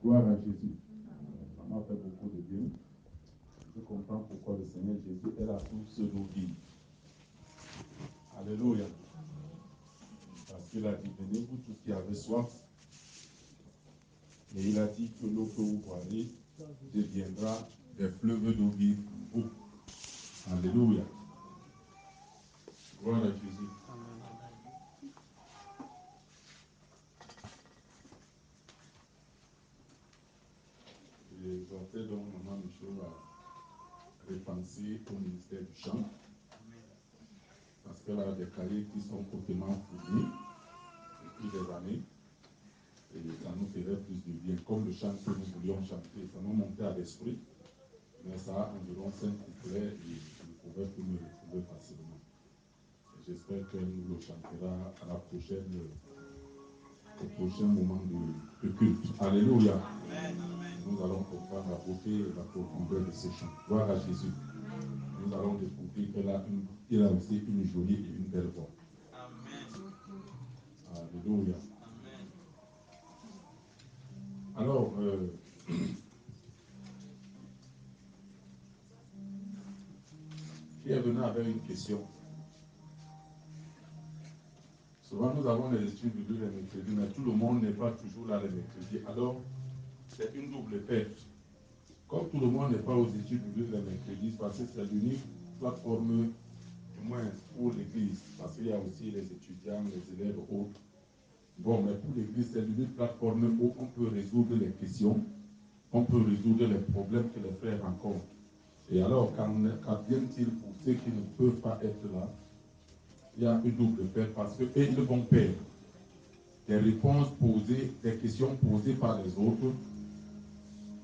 Gloire à Jésus. Ça m'a fait beaucoup de bien. Je comprends pourquoi le Seigneur Jésus est là pour se nourrir. Alléluia. Parce qu'il a dit, venez vous tous qui avez soif. Et il a dit que l'eau que vous boirez deviendra des fleuves d'eau vive pour vous. Alléluia. Gloire à Jésus. J'appelle donc Maman Michaud à repenser au ministère du chant. Parce qu'elle a des cahiers qui sont hautement fournis depuis des années. Et ça nous ferait plus de bien. Comme le chant que nous voulions chanter, ça nous montait à l'esprit. Mais ça a environ 5 couplets et je ne pouvais plus me retrouver facilement. Et j'espère qu'elle nous le chantera à la prochaine, au prochain moment de culte. Alléluia. Amen. Nous allons comprendre la beauté et la profondeur de ces chants. Gloire à Jésus. Nous allons découvrir qu'il a aussi une jolie et une belle voix. Amen. Alléluia. qui est venu avec une question. Souvent, nous avons les études bibliques les mercredis, mais tout le monde n'est pas toujours là les mercredis. Alors, c'est une double perte. Comme tout le monde n'est pas aux études bibliques les mercredis, parce que c'est l'unique plateforme, du moins pour l'Église, parce qu'il y a aussi les étudiants, les élèves autres. Bon, mais pour l'Église, c'est l'unique plateforme où on peut résoudre les questions, on peut résoudre les problèmes que les frères rencontrent. Et alors, qu'advient-il pour ceux qui ne peuvent pas être là? Il y a une double perte parce qu'eux, ils vont perdre des réponses posées, des questions posées par les autres.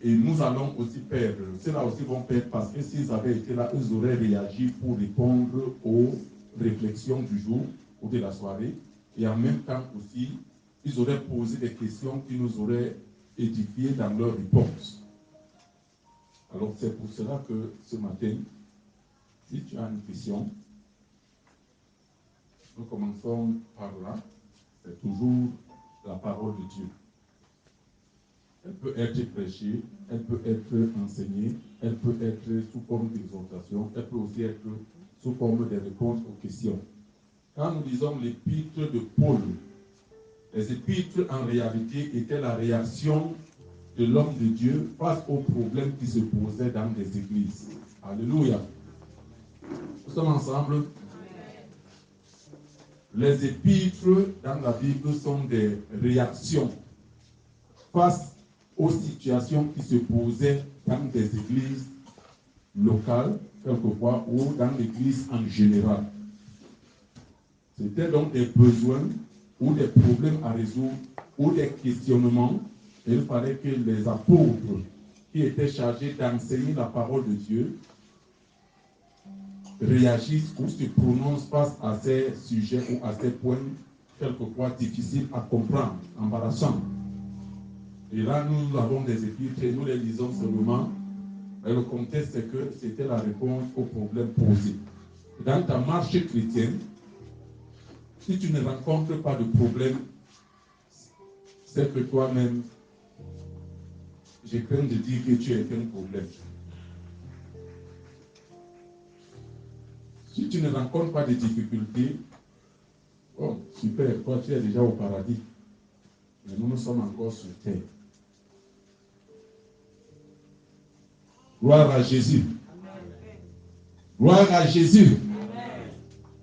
Et nous allons aussi perdre. Ceux-là aussi vont perdre parce que s'ils avaient été là, ils auraient réagi pour répondre aux réflexions du jour ou de la soirée. Et en même temps aussi, ils auraient posé des questions qui nous auraient édifiés dans leurs réponses. Alors c'est pour cela que ce matin, si tu as une question, nous commençons par là. C'est toujours la parole de Dieu. Elle peut être prêchée, elle peut être enseignée, elle peut être sous forme d'exhortation, elle peut aussi être sous forme de réponse aux questions. Quand nous lisons l'épître de Paul, les épîtres en réalité étaient la réaction de l'homme de Dieu face aux problèmes qui se posaient dans les églises. Alléluia. Nous sommes ensemble. Les épîtres dans la Bible sont des réactions face aux situations qui se posaient dans des églises locales, quelquefois, ou dans l'église en général. C'était donc des besoins ou des problèmes à résoudre ou des questionnements. Et il fallait que les apôtres qui étaient chargés d'enseigner la parole de Dieu réagissent ou se prononcent face à ces sujets ou à ces points quelquefois difficiles à comprendre, embarrassants. Et là, nous avons des épîtres et nous les lisons seulement. Mais le contexte, c'est que c'était la réponse aux problèmes posés. Dans ta marche chrétienne, si tu ne rencontres pas de problème, c'est que toi-même, j'ai craint de dire que tu es un problème. Si tu ne rencontres pas de difficultés, oh, super, toi tu es déjà au paradis. Mais nous sommes encore sur terre. Gloire à Jésus. Gloire à Jésus.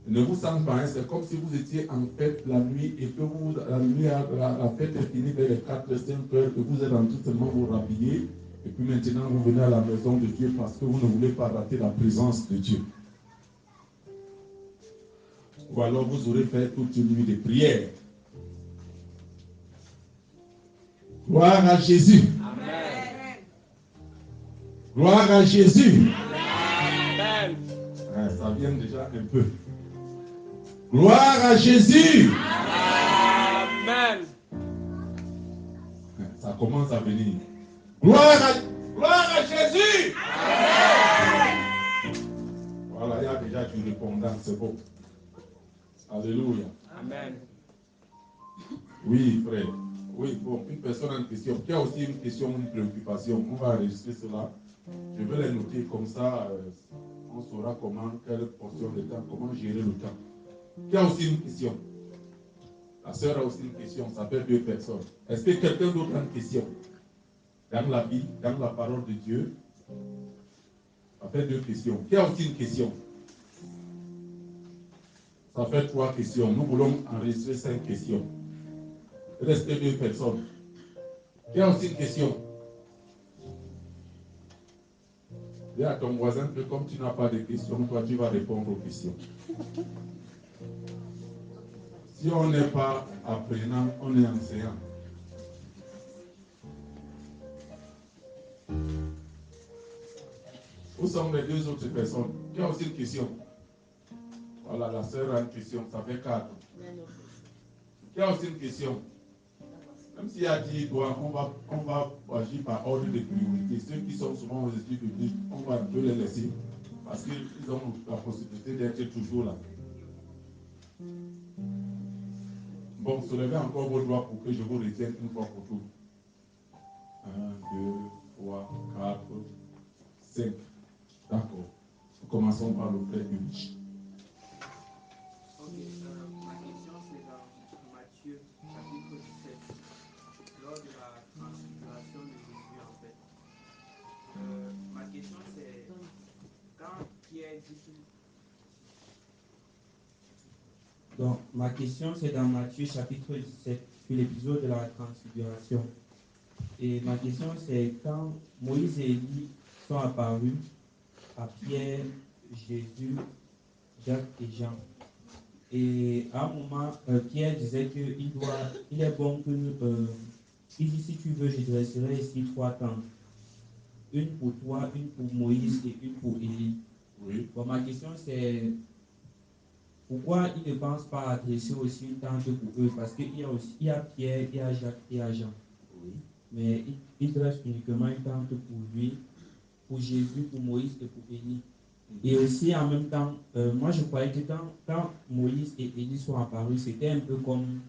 Ne vous sentez pas, c'est comme si vous étiez en fête la nuit et que vous, la nuit, la fête est finie vers les 4-5 heures, que vous êtes en train seulement vous rhabiller et puis maintenant vous venez à la maison de Dieu parce que vous ne voulez pas rater la présence de Dieu. Ou alors vous aurez fait toute une nuit de prière. Gloire à Jésus. Amen. Gloire à Jésus. Amen. Ça vient déjà un peu. Gloire à Jésus. Amen. Ça commence à venir. Gloire à Jésus. Amen. Voilà, il y a déjà du répondant, c'est bon. Alléluia. Amen. Oui, frère. Oui, bon, une personne a une question. Qui a aussi une question, une préoccupation? On va enregistrer cela. Je vais les noter comme ça. On saura comment, quelle portion de temps, comment gérer le temps. Qui a aussi une question? La sœur a aussi une question. Ça fait 2 personnes. Est-ce que quelqu'un d'autre a une question? Dans la vie, dans la parole de Dieu, ça fait 2 questions. Qui a aussi une question? Ça fait 3 questions. Nous voulons enregistrer 5 questions. Il reste 2 personnes. Qui a aussi une question? Dis à ton voisin que comme tu n'as pas de questions, toi tu vas répondre aux questions. Si on n'est pas apprenant, on est enseignant. Où sont les 2 autres personnes? Qui a aussi une question? Voilà, la sœur a une question, ça fait 4. Qui a aussi une question? Même s'il y a 10 doigts, on va agir par ordre de priorité. Ceux qui sont souvent aux études publiques, on va un peu les laisser parce qu'ils ont la possibilité d'être toujours là. Bon, soulevez encore vos doigts pour que je vous retienne une fois pour toutes. 1, 2, 3, 4, 5. D'accord. Commençons par le frère Ulrich. Ok, ma question c'est dans Matthieu chapitre 17, lors de la transfiguration de Jésus en fait. Ma question c'est, quand Pierre dit qu'il... Donc, ma question, c'est dans Matthieu chapitre 17, sur l'épisode de la transfiguration. Et ma question, c'est quand Moïse et Élie sont apparus à Pierre, Jésus, Jacques et Jean. Et à un moment, Pierre disait qu'il est bon que nous... il dit, si tu veux, je dresserai ici 3 tentes. Une pour toi, une pour Moïse et une pour Élie. Oui. Bon, ma question, c'est... Pourquoi ils ne pensent pas adresser aussi une tente pour eux? Parce qu'il y a Pierre, il y a Jacques et il y a Jean. Oui. Mais ils dressent uniquement une tente pour lui, pour Jésus, pour Moïse et pour Élie. Et aussi en même temps, moi je croyais que quand Moïse et Élie sont apparus, c'était un peu comme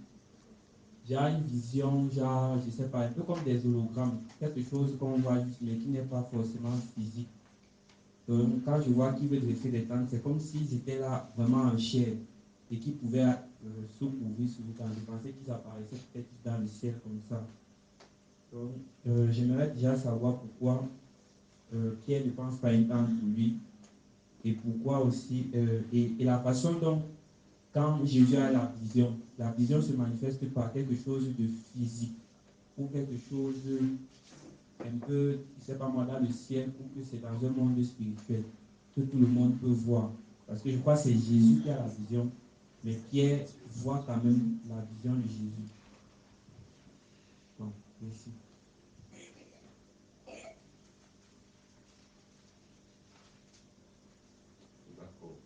genre une vision, genre, je sais pas, un peu comme des hologrammes, quelque chose qu'on voit juste, mais qui n'est pas forcément physique. Donc, quand je vois qu'ils veulent dresser des tentes, c'est comme s'ils étaient là vraiment en chair et qu'ils pouvaient se couvrir sur le temps. Je pensais qu'ils apparaissaient peut-être dans le ciel comme ça. Donc, j'aimerais déjà savoir pourquoi Pierre ne pense pas une tente pour lui et pourquoi aussi, et la façon dont, quand Jésus a la vision se manifeste par quelque chose de physique ou quelque chose un peu, je ne sais pas moi, dans le ciel ou que c'est dans un monde spirituel que tout le monde peut voir. Parce que je crois que c'est Jésus qui a la vision, mais Pierre voit quand même la vision de Jésus. Bon, merci. D'accord.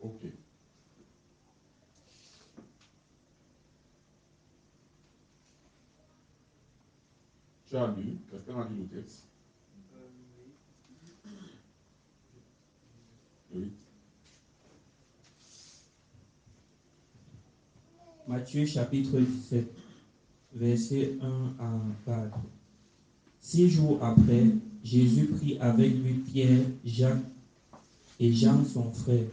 Ok. Tu as lu, quelqu'un a lu le texte? Oui. Matthieu chapitre 17, verset 1 à 4. 6 jours après, Jésus prit avec lui Pierre, Jacques et Jean son frère.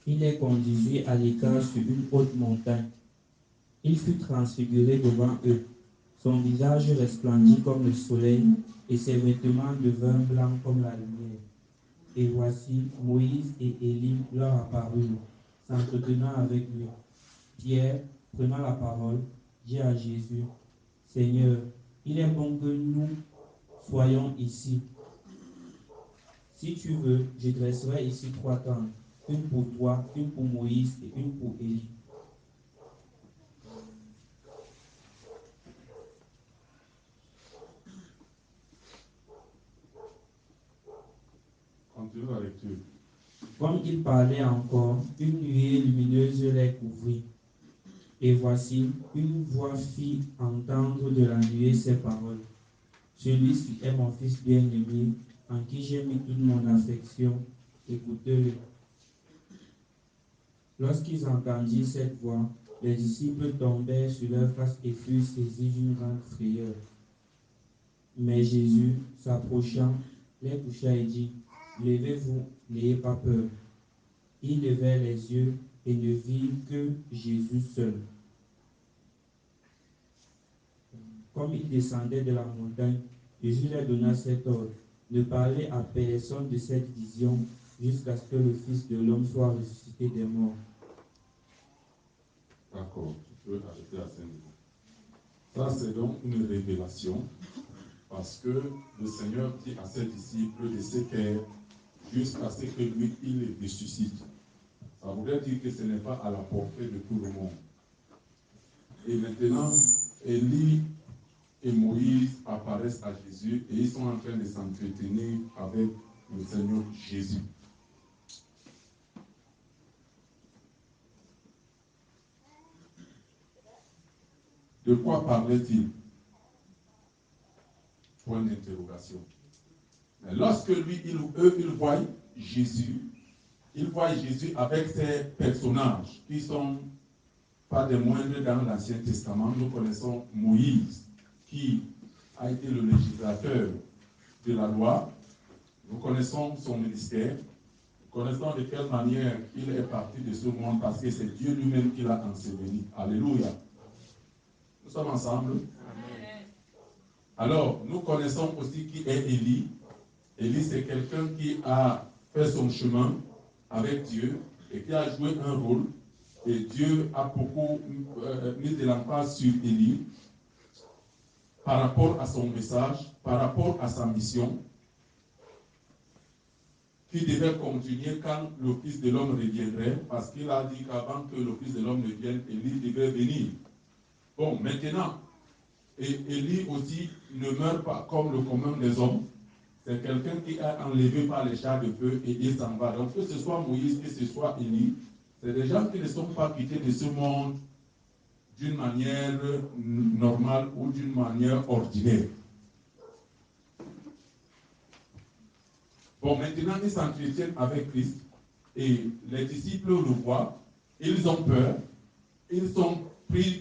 Il les conduisit à l'écart sur une haute montagne. Il fut transfiguré devant eux. Son visage resplendit comme le soleil et ses vêtements devinrent blancs comme la lumière. Et voici, Moïse et Élie leur apparurent, s'entretenant avec lui. Pierre, prenant la parole, dit à Jésus, « Seigneur, il est bon que nous soyons ici. Si tu veux, je dresserai ici 3 tentes, une pour toi, une pour Moïse et une pour Élie. » Continue la lecture. Comme il parlait encore, une nuée lumineuse les couvrit. Et voici, une voix fit entendre de la nuée ces paroles. Celui-ci est mon fils bien-aimé, en qui j'ai mis toute mon affection. Écoutez-le. Lorsqu'ils entendirent cette voix, les disciples tombèrent sur leur face et furent saisis d'une grande frayeur. Mais Jésus, s'approchant, les toucha et dit, « Levez-vous, n'ayez pas peur. » Ils levèrent les yeux et ne virent que Jésus seul. Comme ils descendaient de la montagne, Jésus leur donna cet ordre, ne parlez à personne de cette vision jusqu'à ce que le Fils de l'homme soit ressuscité des morts. D'accord, tu peux arrêter à ce niveau. Ça, c'est donc une révélation, parce que le Seigneur dit à ses disciples de se taire jusqu'à ce que lui, il ressuscite. Ça voudrait dire que ce n'est pas à la portée de tout le monde. Et maintenant, Élie et Moïse apparaissent à Jésus et ils sont en train de s'entretenir avec le Seigneur Jésus. De quoi parlait-il? Point d'interrogation. Mais lorsque lui, eux, ils voient Jésus avec ces personnages qui sont pas des moindres dans l'Ancien Testament. Nous connaissons Moïse, qui a été le législateur de la loi. Nous connaissons son ministère. Nous connaissons de quelle manière il est parti de ce monde parce que c'est Dieu lui-même qui l'a enseveli. Alléluia. Nous sommes ensemble. Amen. Alors, nous connaissons aussi qui est Élie. Élie, c'est quelqu'un qui a fait son chemin avec Dieu et qui a joué un rôle. Et Dieu a beaucoup mis de l'emphase sur Élie par rapport à son message, par rapport à sa mission, qui devait continuer quand le Fils de l'homme reviendrait, parce qu'il a dit qu'avant que le Fils de l'homme ne vienne, Élie devait venir. Bon, maintenant, Élie aussi ne meurt pas comme le commun des hommes. C'est quelqu'un qui est enlevé par les chars de feu et il s'en va. Donc que ce soit Moïse, que ce soit Élie, c'est des gens qui ne sont pas quittés de ce monde d'une manière normale ou d'une manière ordinaire. Bon, maintenant, ils s'entretiennent avec Christ et les disciples le voient, ils ont peur, ils sont pris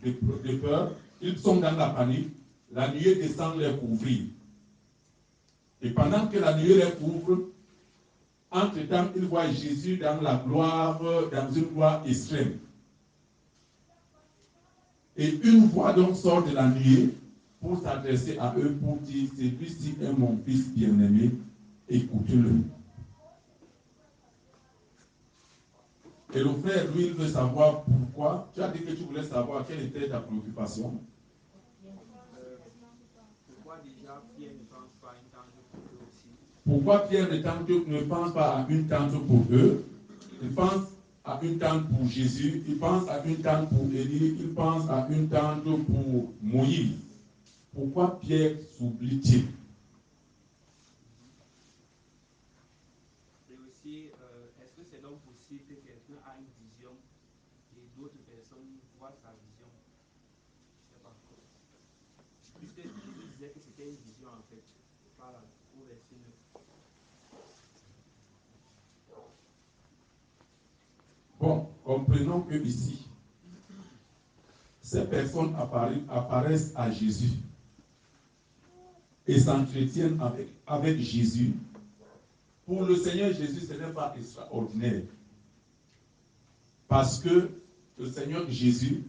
de peur, ils sont dans la panique, la nuée descend les couvrir. Et pendant que la nuée les couvre, entre-temps, ils voient Jésus dans la gloire, dans une gloire extrême. Et une voix donc sort de la nuée pour s'adresser à eux, pour dire, celui-ci est mon fils bien-aimé, écoutez-le. Et le frère, lui, il veut savoir pourquoi. Tu as dit que tu voulais savoir quelle était ta préoccupation. Pourquoi déjà Pierre ne pense pas à une tente pour eux aussi? Pourquoi Pierre ne pense pas à une tente pour eux? Il pense à une tente pour Jésus, il pense à une tente pour Élie, il pense à une tente pour Moïse. Pourquoi Pierre s'oublie-t-il? Et aussi, est-ce que c'est donc possible que quelqu'un a une vision et d'autres personnes voient sa vision? Je ne sais pas. Puisque Jésus disait que c'était une vision en fait. Voilà, au verset 9. Bon, comprenons que ici, ces personnes apparaissent à Jésus et s'entretiennent avec Jésus. Pour le Seigneur Jésus, ce n'est pas extraordinaire. Parce que le Seigneur Jésus,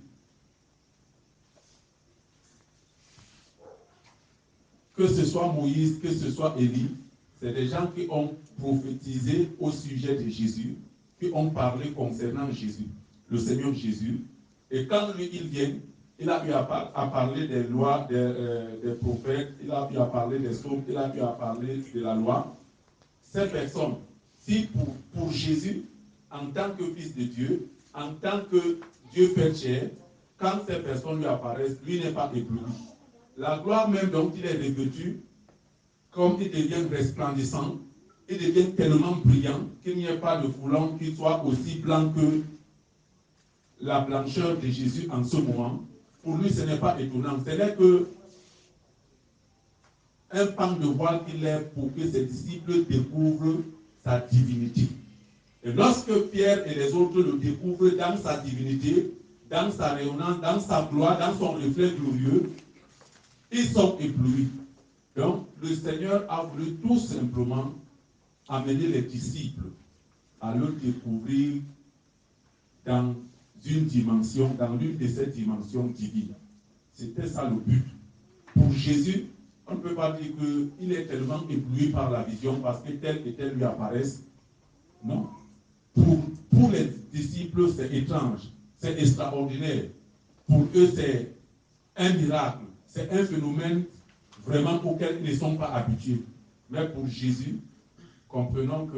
que ce soit Moïse, que ce soit Élie, c'est des gens qui ont prophétisé au sujet de Jésus, qui ont parlé concernant Jésus, le Seigneur Jésus. Et quand lui, il vient, il a eu à parler des lois, des prophètes, il a eu à parler des psaumes, il a eu à parler de la loi. Ces personnes, si pour Jésus, en tant que fils de Dieu, en tant que Dieu fait chair, quand ces personnes lui apparaissent, lui n'est pas ébloui. La gloire même dont il est revêtu, comme il devient resplendissant, il devient tellement brillant qu'il n'y ait pas de foulon qui soit aussi blanc que la blancheur de Jésus en ce moment. Pour lui, ce n'est pas étonnant. Ce n'est que un pan de voile qu'il lève pour que ses disciples découvrent sa divinité. Et lorsque Pierre et les autres le découvrent dans sa divinité, dans sa rayonnance, dans sa gloire, dans son reflet glorieux, ils sont éblouis. Donc, le Seigneur a voulu tout simplement amener les disciples à le découvrir dans une dimension, dans l'une de ces dimensions divines. C'était ça le but. Pour Jésus, on ne peut pas dire qu'il est tellement ébloui par la vision parce que tel et tel lui apparaissent. Non. Pour les disciples, c'est étrange, c'est extraordinaire. Pour eux, c'est un miracle, c'est un phénomène vraiment auquel ils ne sont pas habitués. Mais pour Jésus, comprenons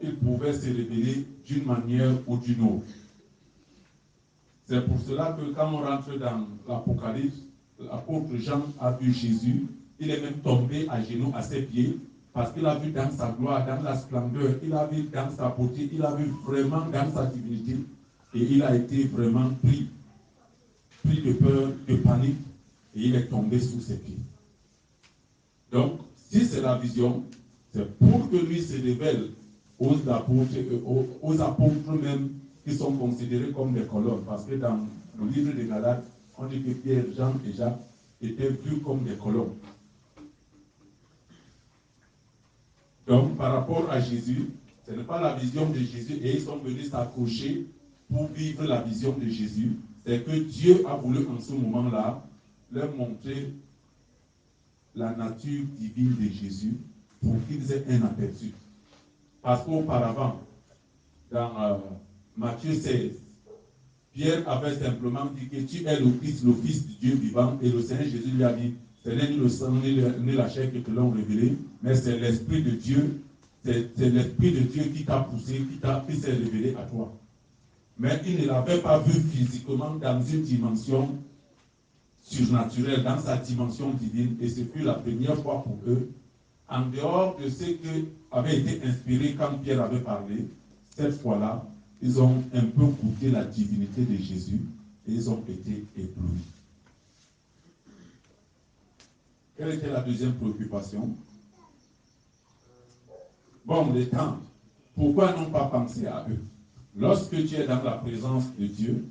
qu'il pouvait se révéler d'une manière ou d'une autre. C'est pour cela que quand on rentre dans l'Apocalypse, l'apôtre Jean a vu Jésus, il est même tombé à genoux à ses pieds, parce qu'il a vu dans sa gloire, dans la splendeur, il a vu dans sa beauté, il a vu vraiment dans sa divinité, et il a été vraiment pris de peur, de panique, et il est tombé sous ses pieds. Donc, si c'est la vision, c'est pour que lui se révèle aux apôtres même qui sont considérés comme des colonnes. Parce que dans le livre des Galates, on dit que Pierre, Jean et Jacques étaient vus comme des colonnes. Donc, par rapport à Jésus, ce n'est pas la vision de Jésus et ils sont venus s'accrocher pour vivre la vision de Jésus. C'est que Dieu a voulu en ce moment-là leur montrer la nature divine de Jésus pour qu'ils aient un aperçu. Parce qu'auparavant, dans Matthieu 16, Pierre avait simplement dit que tu es le Christ, le Fils du Dieu vivant, et le Seigneur Jésus lui a dit, ce n'est ni le sang ni la chair qui te l'ont révélé, mais c'est l'Esprit de Dieu, c'est l'Esprit de Dieu qui t'a poussé, qui s'est révélé à toi. Mais il ne l'avait pas vu physiquement dans une dimension surnaturelle, dans sa dimension divine, et ce fut la première fois pour eux, en dehors de ce qui avait été inspiré quand Pierre avait parlé, cette fois-là, ils ont un peu goûté la divinité de Jésus et ils ont été éblouis. Quelle était la deuxième préoccupation? Bon, les temps. Pourquoi n'ont pas pensé à eux? Lorsque tu es dans la présence de Dieu,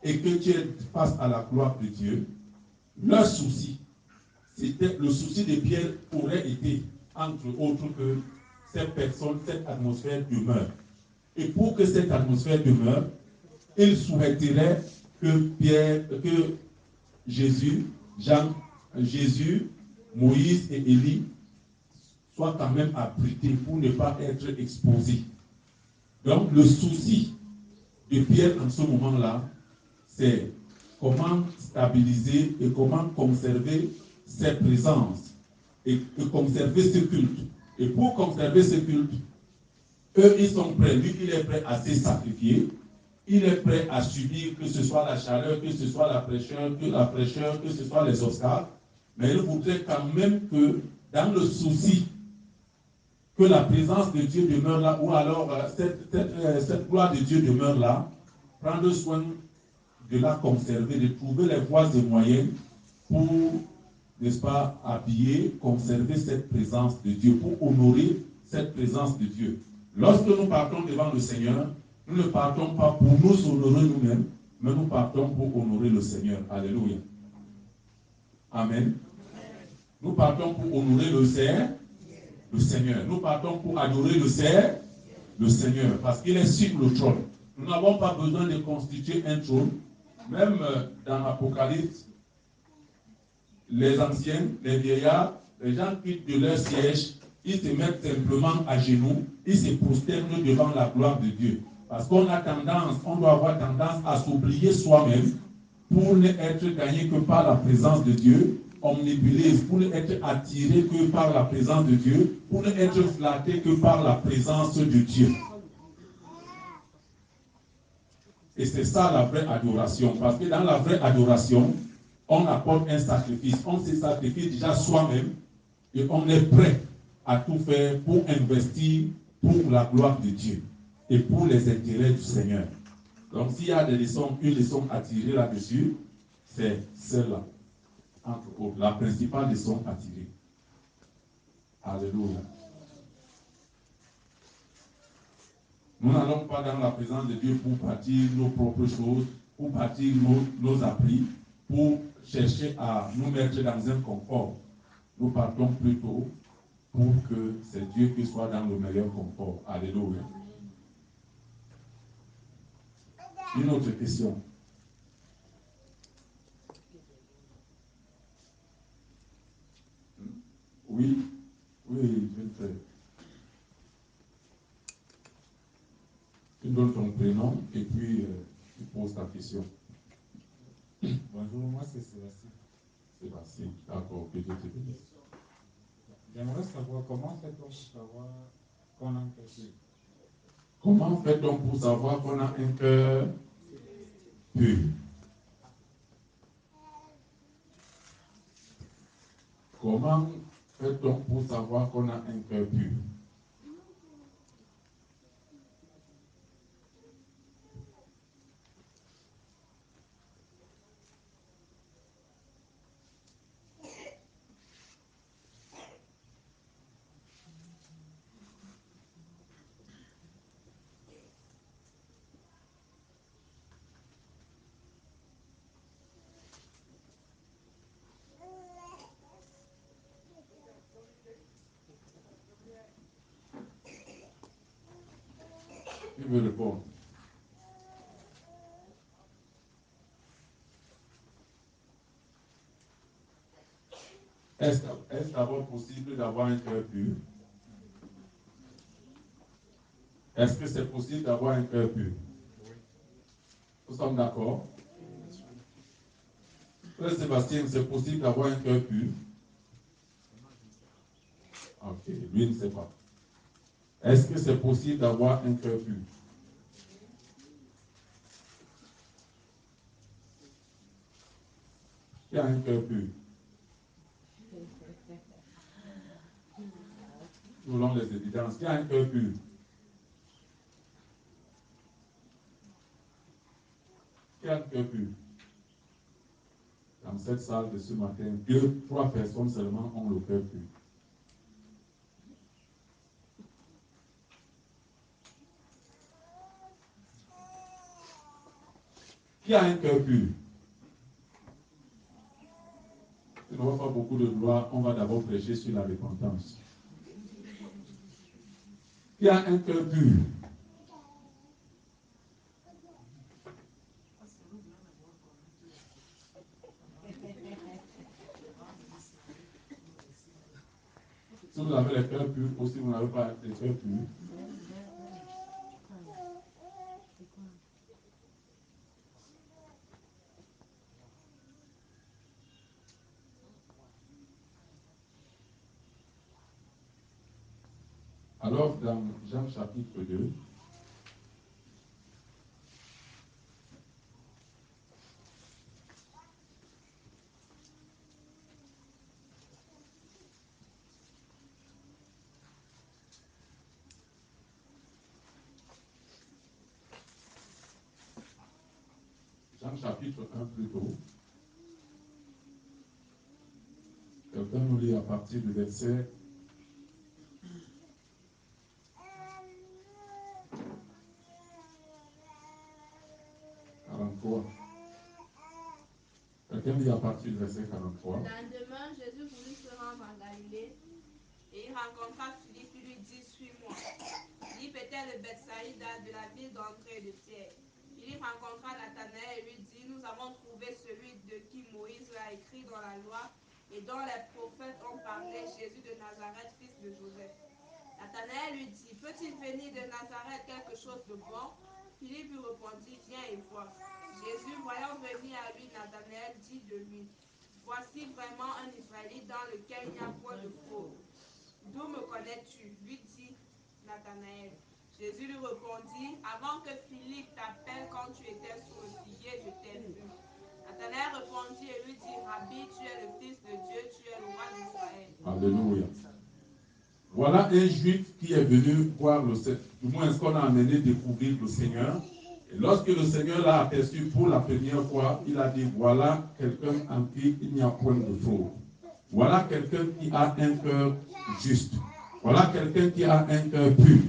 et que tu es face à la gloire de Dieu, leur souci, c'était le souci de Pierre aurait été, entre autres, que cette personne, cette atmosphère demeure. Et pour que cette atmosphère demeure, il souhaiterait que Jésus, Moïse et Élie soient quand même abrités pour ne pas être exposés. Donc le souci de Pierre en ce moment-là, c'est comment stabiliser et comment conserver cette présence et conserver ce culte. Et pour conserver ce culte, eux, ils sont prêts. Lui, il est prêt à se sacrifier. Il est prêt à subir, que ce soit la chaleur, que ce soit la fraîcheur, que ce soit les obstacles. Mais il voudrait quand même que, dans le souci que la présence de Dieu demeure là, ou alors cette gloire de Dieu demeure là, prendre soin de la conserver, de trouver les voies et moyens pour, n'est-ce pas, habiller, conserver cette présence de Dieu, pour honorer cette présence de Dieu. Lorsque nous partons devant le Seigneur, nous ne partons pas pour nous honorer nous-mêmes, mais nous partons pour honorer le Seigneur. Alléluia. Amen. Nous partons pour honorer le Seigneur. Nous partons pour adorer le Seigneur, parce qu'il est sur le trône. Nous n'avons pas besoin de constituer un trône. Même dans l'Apocalypse, les anciens, les vieillards, les gens quittent de leur siège, ils se mettent simplement à genoux, ils se prosternent devant la gloire de Dieu. Parce qu'on a tendance, on doit avoir tendance à s'oublier soi-même pour ne être gagné que par la présence de Dieu, omnibulé, pour ne être attiré que par la présence de Dieu, pour ne être flatté que par la présence de Dieu. Et c'est ça la vraie adoration. Parce que dans la vraie adoration, on apporte un sacrifice. On se sacrifie déjà soi-même et on est prêt à tout faire pour investir pour la gloire de Dieu et pour les intérêts du Seigneur. Donc s'il y a des leçons, une leçon à tirer là-dessus, c'est celle-là. Entre autres, la principale leçon à tirer. Alléluia. Nous n'allons pas dans la présence de Dieu pour bâtir nos propres choses, pour bâtir nos appris, pour chercher à nous mettre dans un confort. Nous partons plutôt pour que c'est Dieu qui soit dans le meilleur confort. Alléluia. Une autre question. Oui, je vais le faire. Tu donnes ton prénom et puis tu poses ta question. Bonjour, moi c'est Sébastien. Sébastien, d'accord, que Dieu te bénisse. J'aimerais savoir comment fait-on pour savoir qu'on a un cœur pur. Comment fait-on pour savoir qu'on a un cœur pur? Comment fait-on pour savoir qu'on a un cœur pur? veut répondre? Est-ce d'abord possible d'avoir un cœur pur? Est-ce que c'est possible d'avoir un cœur pur? Nous sommes d'accord? Frère Sébastien, c'est possible d'avoir un cœur pur? Ok, lui ne sait pas. Est-ce que c'est possible d'avoir un cœur pur? Qui a un cœur pur? Nous voulons les évidences. Qui a un cœur pur? Qui a un cœur pur? Dans cette salle de ce matin, 2-3 personnes seulement ont le cœur pur. Qui a un cœur pur? Il ne va pas beaucoup de gloire, on va d'abord prêcher sur la repentance. Qui a un cœur pur? Si vous avez les cœurs purs ou si vous n'avez pas les cœurs purs, alors dans Jean chapitre 2, Jean chapitre 1 plutôt, quelqu'un nous lit à partir du verset 43. Quelqu'un lit à partir du verset 43. Le lendemain, Jésus voulut se rendre en Galilée et il rencontra Philippe et lui dit, suis-moi. Philippe était le Bethsaïda de la ville d'André et de Pierre. Philippe rencontra Nathanaël et lui dit, nous avons trouvé celui de qui Moïse a écrit dans la loi et dont les prophètes ont parlé, Jésus de Nazareth, fils de Joseph. Nathanaël lui dit, peut-il venir de Nazareth quelque chose de bon? Philippe lui répondit, viens et vois. Jésus, voyant venir à lui Nathanaël, dit de lui, voici vraiment un Israélite dans lequel il n'y a point de fraude. D'où me connais-tu? Lui dit Nathanaël. Jésus lui répondit, avant que Philippe t'appelle quand tu étais sous le figuier, je t'ai vu. Nathanaël répondit et lui dit, Rabbi, tu es le Fils de Dieu, tu es le roi d'Israël. Alléluia. Voilà un juif qui est venu voir le Seigneur, du moins ce qu'on a amené découvrir le Seigneur. Et lorsque le Seigneur l'a aperçu pour la première fois, il a dit, voilà quelqu'un en qui il n'y a point de fraude. Voilà quelqu'un qui a un cœur juste. Voilà quelqu'un qui a un cœur pur.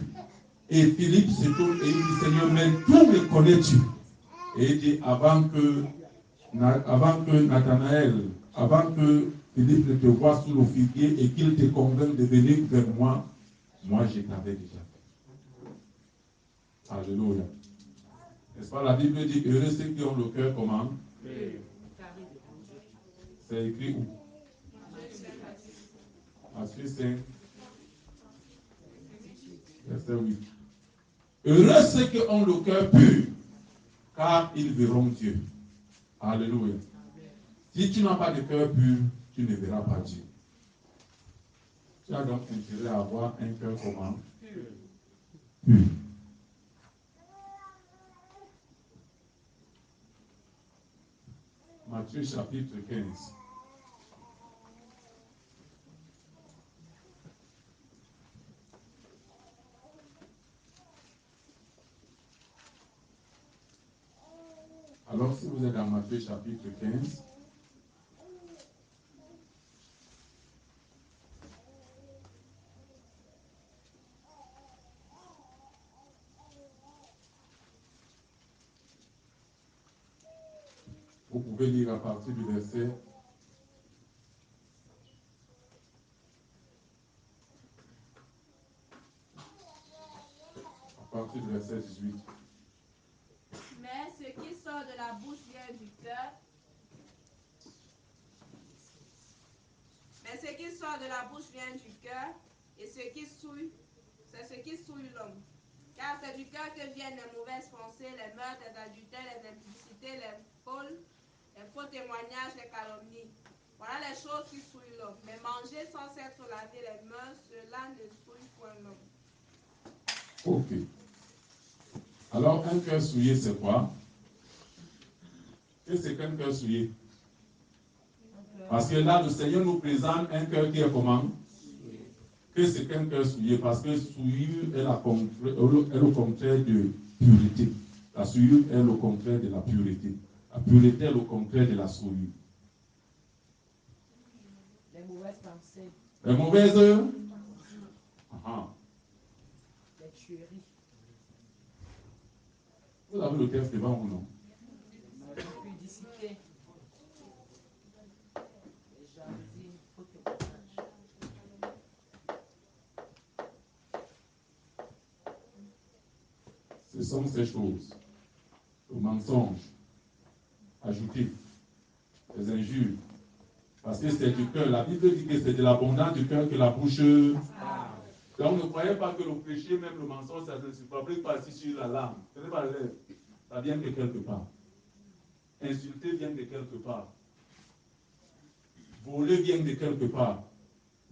Et Philippe se tourne et il dit, Seigneur, mais tout me connais-tu? Et il dit, avant que Nathanaël, avant que Philippe ne te voie sous le figuier et qu'il te convainc de venir vers moi, moi je t'avais déjà fait. Alléluia. N'est-ce pas, la Bible dit, heureux ceux qui ont le cœur comment? C'est écrit où? Matthieu 5, verset 8. Heureux ceux qui ont le cœur pur, car ils verront Dieu. Alléluia. Si tu n'as pas de cœur pur, tu ne verras pas Dieu. Tu as donc intérêt à avoir un cœur comment? Pur. Matthieu chapitre 15. Alors, si vous êtes dans Matthieu chapitre 15, vous pouvez lire à partir du verset 1. partir du verset 18. Mais ce qui sort de la bouche vient du cœur. Mais ce qui sort de la bouche vient du cœur, et c'est ce qui souille l'homme. Car c'est du cœur que viennent les mauvaises pensées, les meurtres, les adultères, les impudicités, les faux témoignages, les calomnies. Voilà les choses qui souillent l'homme. Mais manger sans s'être lavé les mains, cela ne souille point l'homme. Ok. Alors, un cœur souillé, c'est quoi? Qu'est-ce qu'un cœur souillé? Parce que là, le Seigneur nous présente un cœur qui est comment? Qu'est-ce qu'un cœur souillé? Parce que souillure est le contraire de pureté. La souillure est le contraire de la pureté. La pureté est le contraire de la souillure. Les mauvaises pensées. Les mauvaises? Les tueries. Vous avez le texte devant vous, non? L'impudicité. Les jalousies, faux témoignages. Ce sont ces choses. Le mensonge, ajouté, les injures. Parce que c'est du cœur. La Bible dit que c'est de l'abondance du cœur que la bouche. Donc ne croyez pas que le péché, même le mensonge, ça ne se fabrique pas ici sur la langue. Ce n'est pas l'air. Ça vient de quelque part. Insulter vient de quelque part. Voler vient de quelque part.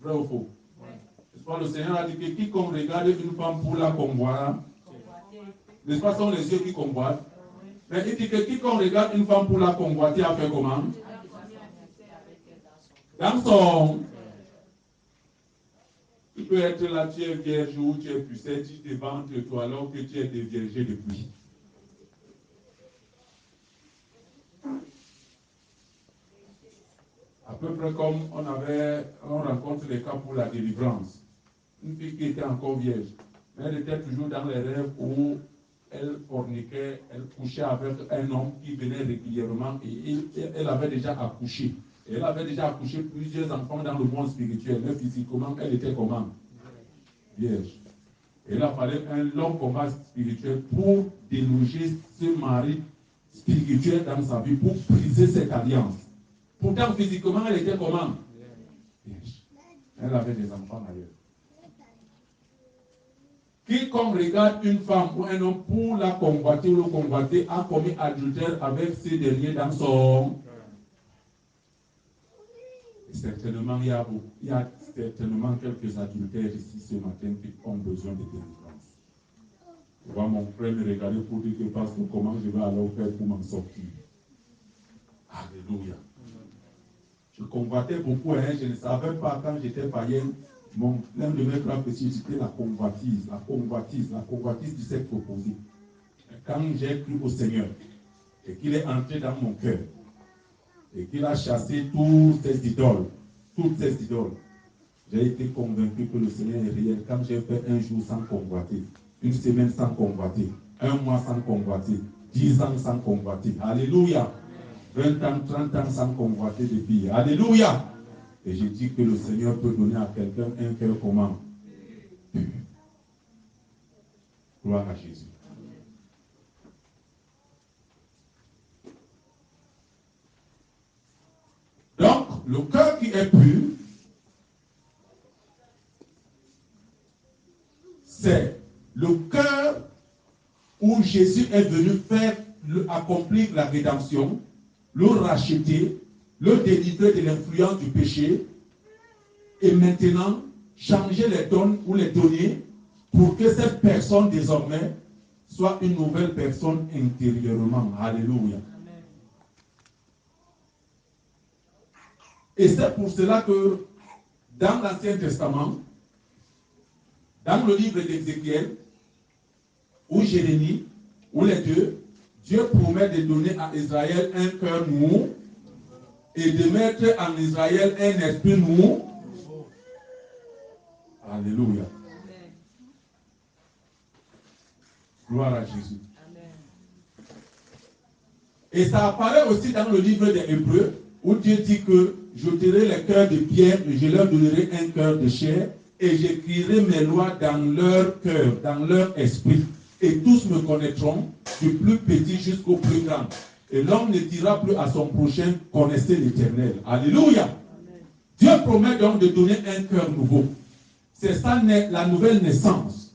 Vrai ou faux? N'est-ce pas, le Seigneur a dit que quiconque regarde une femme pour la convoiter, n'est-ce pas, sont les yeux qui convoitent? Mais il dit que quiconque regarde une femme pour la convoiter a fait comment? Dans son... Tu peux être là, tu es vierge ou tu es pucelle, tu te vantes toi alors que tu es déviergé depuis. À peu près comme on rencontre les cas pour la délivrance. Une fille qui était encore vierge, mais elle était toujours dans les rêves où elle forniquait, elle couchait avec un homme qui venait régulièrement et elle avait déjà accouché. Et elle avait déjà accouché plusieurs enfants dans le monde spirituel, mais physiquement, elle était comment? Vierge. Et il a fallu un long combat spirituel pour déloger ce mari spirituel dans sa vie, pour briser cette alliance. Pourtant, physiquement, elle était comment? Vierge. Elle avait des enfants ailleurs. Quiconque regarde une femme ou un homme pour la convoiter ou le convoiter a commis adultère avec ces derniers dans son... Et certainement, il y a certainement quelques adultères ici ce matin qui ont besoin de délivrance. Je vois mon frère me regarder pour dire que pasteur, comment je vais alors faire pour m'en sortir? Alléluia. Je convoitais beaucoup, hein, je ne savais pas quand j'étais païen. L'un de mes frères petits, c'était la convoitise du sexe opposé. Quand j'ai cru au Seigneur et qu'il est entré dans mon cœur et qu'il a chassé toutes ces idoles, j'ai été convaincu que le Seigneur est réel. Quand j'ai fait un jour sans convoiter, une semaine sans convoiter, un mois sans convoiter, 10 ans sans convoiter, alléluia, 20 ans, 30 ans sans convoiter de filles, alléluia. Et je dis que le Seigneur peut donner à quelqu'un un cœur comment? Gloire à Jésus. Donc, le cœur qui est pur, c'est le cœur où Jésus est venu accomplir la rédemption, le racheter, le délivrer de l'influence du péché et maintenant changer les dons ou les données pour que cette personne désormais soit une nouvelle personne intérieurement. Alléluia. Amen. Et c'est pour cela que dans l'Ancien Testament, dans le livre d'Ézéchiel ou Jérémie, ou les deux, Dieu promet de donner à Israël un cœur mou et de mettre en Israël un esprit mou. Alléluia. Amen. Gloire à Jésus. Amen. Et ça apparaît aussi dans le livre des Hébreux où Dieu dit que j'ôterai les cœurs de pierre et je leur donnerai un cœur de chair et j'écrirai mes lois dans leur cœur, dans leur esprit. et tous me connaîtront, du plus petit jusqu'au plus grand. Et l'homme ne dira plus à son prochain, connaissez l'Éternel. Alléluia. Amen. Dieu promet donc de donner un cœur nouveau. C'est ça la nouvelle naissance.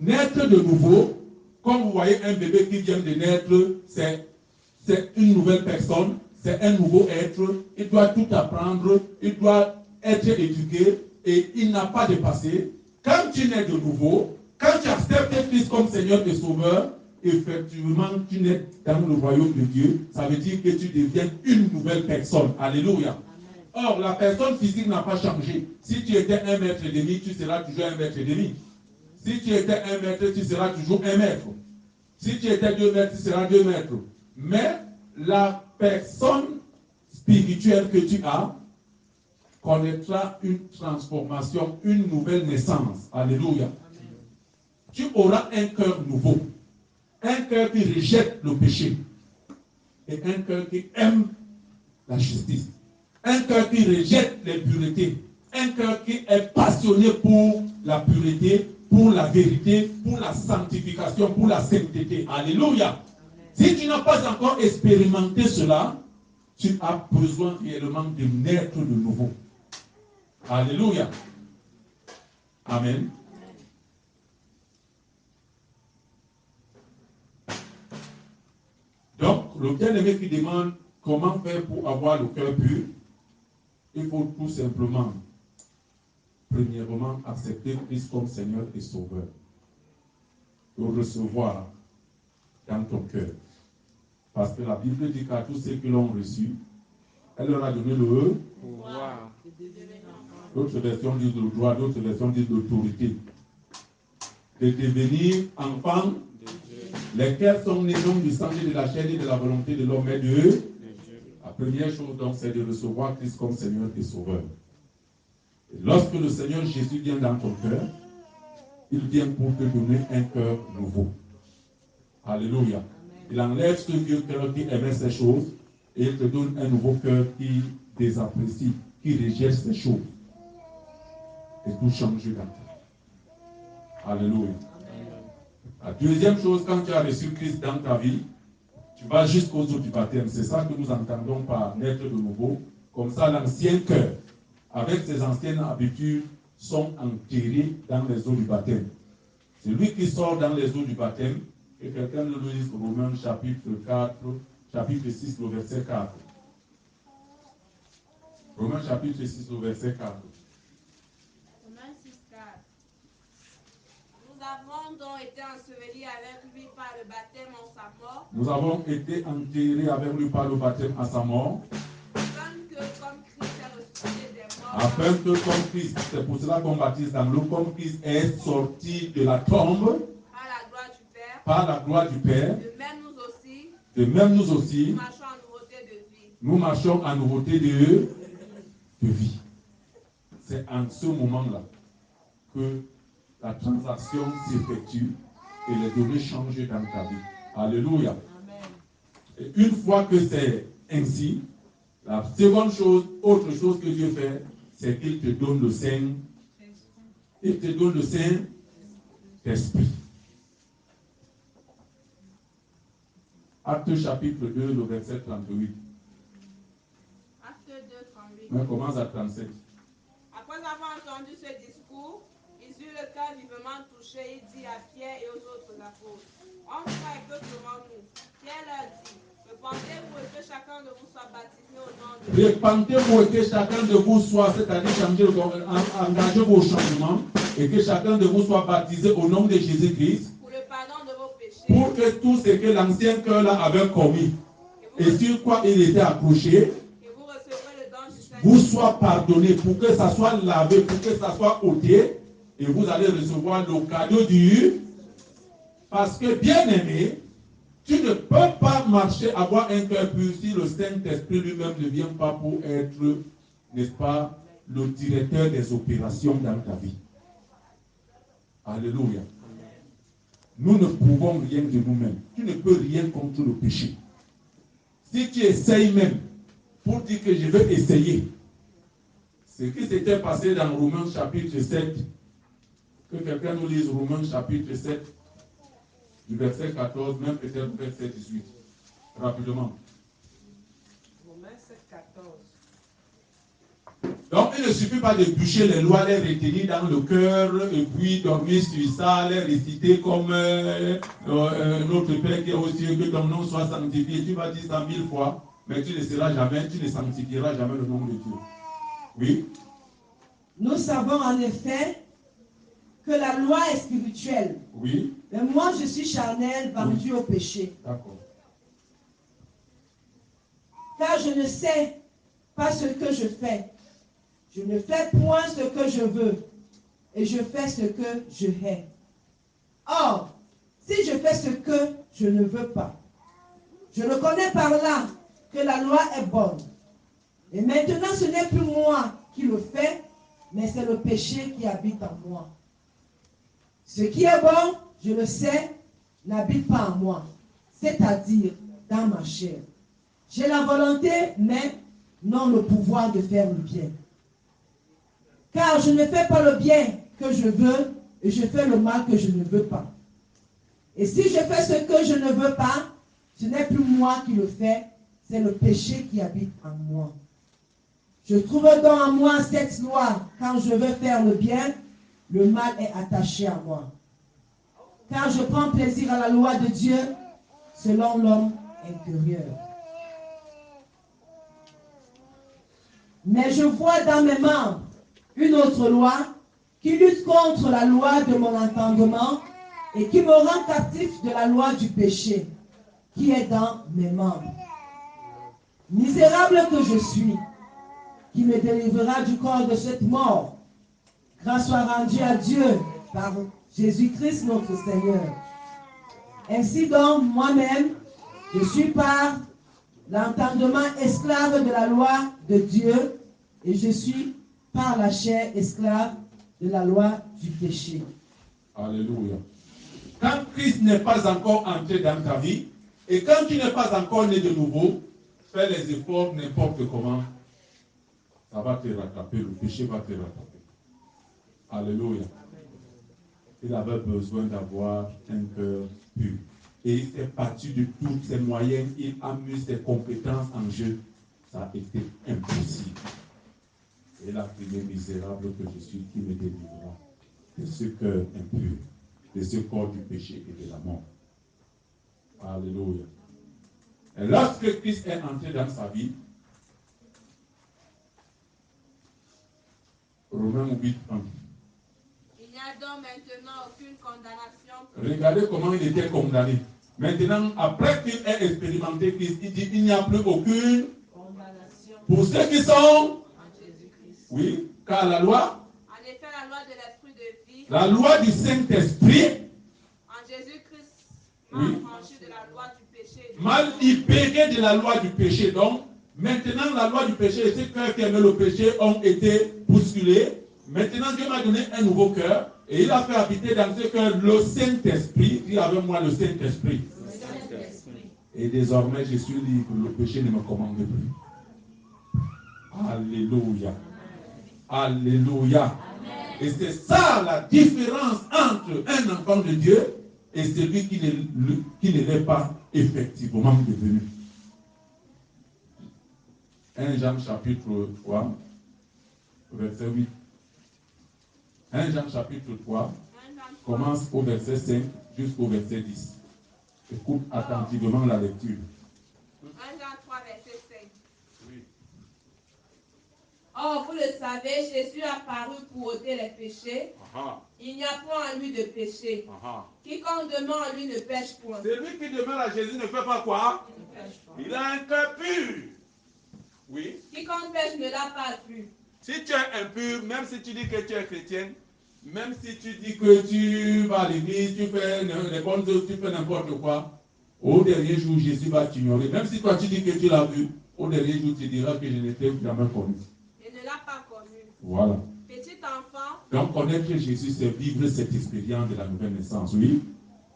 Naître de nouveau, comme vous voyez un bébé qui vient de naître, c'est une nouvelle personne, c'est un nouveau être, il doit tout apprendre, il doit être éduqué et il n'a pas de passé. Quand tu nais de nouveau, quand tu acceptes Christ comme Seigneur et Sauveur, effectivement, tu nais dans le royaume de Dieu. Ça veut dire que tu deviens une nouvelle personne. Alléluia. Amen. Or, la personne physique n'a pas changé. Si tu étais 1,5 mètre, tu seras toujours 1,5 mètre. Si tu étais 1 mètre, tu seras toujours 1 mètre. Si tu étais 2 mètres, tu seras 2 mètres. Mais la personne spirituelle que tu as connaîtra une transformation, une nouvelle naissance. Alléluia. Amen. Tu auras un cœur nouveau. Un cœur qui rejette le péché. Et un cœur qui aime la justice. Un cœur qui rejette l'impureté. Un cœur qui est passionné pour la pureté, pour la vérité, pour la sanctification, pour la sainteté. Alléluia. Amen. Si tu n'as pas encore expérimenté cela, tu as besoin réellement de naître de nouveau. Alléluia. Amen. Donc, le bien-aimé qui demande comment faire pour avoir le cœur pur, il faut tout simplement, premièrement, accepter Christ comme Seigneur et Sauveur. Le recevoir dans ton cœur. Parce que la Bible dit qu'à tous ceux qui l'ont reçu, elle leur a donné le pouvoir. D'autres versions disent le droit, d'autres versions disent l'autorité. De devenir enfants, lesquels sont nés non du sang et de la chair et de la volonté de l'homme, mais de Dieu. La première chose donc, c'est de recevoir Christ comme Seigneur et Sauveur. Et lorsque le Seigneur Jésus vient dans ton cœur, il vient pour te donner un cœur nouveau. Alléluia. Il enlève ce vieux cœur qui aimait ces choses et il te donne un nouveau cœur qui désapprécie, qui rejette ces choses. Et tout change dans ta vie. Alléluia. La deuxième chose, quand tu as reçu Christ dans ta vie, tu vas jusqu'aux eaux du baptême. C'est ça que nous entendons par naître de nouveau. Comme ça, l'ancien cœur, avec ses anciennes habitudes, sont enterrés dans les eaux du baptême. C'est lui qui sort dans les eaux du baptême. Et quelqu'un nous lise Romains chapitre 4, chapitre 6, le verset 4. Romains chapitre 6, le verset 4. Romains 6, 4. Nous avons donc été ensevelis avec lui par le baptême en sa mort. Nous avons été enterrés avec lui par le baptême à sa mort. Afin que comme Christ, c'est pour cela qu'on baptise dans l'eau, comme Christ est sorti de la tombe par la gloire du Père, de même nous aussi, nous marchons en nouveauté de vie. C'est en ce moment-là que la transaction s'effectue et les données changent dans ta vie. Alléluia. Amen. Et une fois que c'est ainsi, la seconde chose, autre chose que Dieu fait, c'est qu'il te donne le Saint. Il te donne le Saint-Esprit. Acte chapitre 2, le verset 38. Acte 2, 38. On commence à 37. Après avoir entendu ce discours, il eut le cœur vivement touché. Il dit à Pierre et aux autres apôtres, en frère, que ferons-nous? Pierre leur dit, repentez-vous et que chacun de vous soit baptisé au nom de Jésus. Repentez-vous et que chacun de vous soit, c'est-à-dire engagez vos changements et que chacun de vous soit baptisé au nom de Jésus-Christ. Pour le pardon de vos péchés. Pour que tout ce que l'ancien cœur là avait commis et sur quoi il était accroché, vous soit pardonné, pour que ça soit lavé, pour que ça soit ôté, et vous allez recevoir le cadeau du. Parce que, bien aimé, tu ne peux pas marcher, avoir un cœur pur si le Saint-Esprit lui-même ne vient pas pour être, n'est-ce pas, le directeur des opérations dans ta vie. Alléluia. Nous ne pouvons rien de nous-mêmes. Tu ne peux rien contre le péché. Si tu essayes même pour dire que je vais essayer, ce qui s'était passé dans Romains chapitre 7, que quelqu'un nous lise Romains chapitre 7, Du verset 14, même peut-être au verset 18. Rapidement. Romains 7,14. Donc, il ne suffit pas de bûcher les lois, les retenir dans le cœur et puis dormir sur ça, les réciter comme notre Père qui est aux cieux, que ton nom soit sanctifié. Tu vas dire ça 1000 fois, mais tu ne seras jamais, tu ne sanctifieras jamais le nom de Dieu. Oui. Nous savons en effet que la loi est spirituelle. Oui. Mais moi, je suis charnel, vendu au péché. D'accord. Car je ne sais pas ce que je fais. Je ne fais point ce que je veux. Et je fais ce que je hais. Or, si je fais ce que je ne veux pas, je reconnais par là que la loi est bonne. Et maintenant, ce n'est plus moi qui le fais, mais c'est le péché qui habite en moi. Ce qui est bon, je le sais, n'habite pas en moi, c'est-à-dire dans ma chair. J'ai la volonté, mais non le pouvoir de faire le bien. Car je ne fais pas le bien que je veux, et je fais le mal que je ne veux pas. Et si je fais ce que je ne veux pas, ce n'est plus moi qui le fais, c'est le péché qui habite en moi. Je trouve donc en moi cette loi, quand je veux faire le bien, le mal est attaché à moi. Car je prends plaisir à la loi de Dieu selon l'homme intérieur. Mais je vois dans mes membres une autre loi qui lutte contre la loi de mon entendement et qui me rend captif de la loi du péché qui est dans mes membres. Misérable que je suis, qui me délivrera du corps de cette mort. Grâce soit rendue à Dieu par Jésus-Christ notre Seigneur. Ainsi donc, moi-même, je suis par l'entendement esclave de la loi de Dieu et je suis par la chair esclave de la loi du péché. Alléluia. Quand Christ n'est pas encore entré dans ta vie et quand tu n'es pas encore né de nouveau, fais les efforts n'importe comment. Ça va te rattraper, le péché va te rattraper. Alléluia. Il avait besoin d'avoir un cœur pur. Et il s'est battu de tous ses moyens, il a mis ses compétences en jeu. Ça a été impossible. Et il a prié misérable que je suis qui me délivrera de ce cœur impur, de ce corps du péché et de la mort. Alléluia. Et lorsque Christ est entré dans sa vie, Romains 8, 1. Il n'y a donc maintenant aucune condamnation. Regardez comment il était condamné. Maintenant, après qu'il ait expérimenté Christ, il dit il n'y a plus aucune Condamnation pour ceux qui sont. en Jésus-Christ. Oui, car la loi, En effet, la loi de l'esprit de vie, la loi du Saint-Esprit, en Jésus-Christ, Oui. m'a affranchi de la loi du péché. Et du m'a mort. libéré de la loi du péché. Donc, maintenant, la loi du péché et ceux qui aimaient le péché ont été bousculés. Maintenant, Dieu m'a donné un nouveau cœur et il a fait habiter dans ce cœur le Saint-Esprit. Dis avec moi le Saint-Esprit. Le Saint-Esprit. Et désormais, je suis libre. Le péché ne me commande plus. Alléluia. Alléluia. Et c'est ça la différence entre un enfant de Dieu et celui qui ne l'est pas effectivement devenu. 1 Jean chapitre 3, verset 8. 1 Jean chapitre 3 commence au verset 5 jusqu'au verset 10. Écoute attentivement la lecture. 1 Jean 3, verset 5. Oui. Or, vous le savez, Jésus a paru pour ôter les péchés. Aha, Il n'y a point en lui de péché. aha. Quiconque demeure en lui ne pêche point. Celui qui demeure à Jésus ne fait pas quoi? Ne pêche pas. Il a un cœur pur. Oui. Quiconque pêche ne l'a pas vu. Si tu es impur, même si tu dis que tu es chrétien, même si tu dis que tu vas à l'église, tu fais les bonnes œuvres, tu fais n'importe quoi, au dernier jour, Jésus va t'ignorer. Même si toi tu dis que tu l'as vu, au dernier jour, tu diras que je ne t'ai jamais connu. Et ne l'a pas connu. Voilà. Petit enfant, Donc, connaître Jésus, c'est vivre cette expérience de la nouvelle naissance. Oui.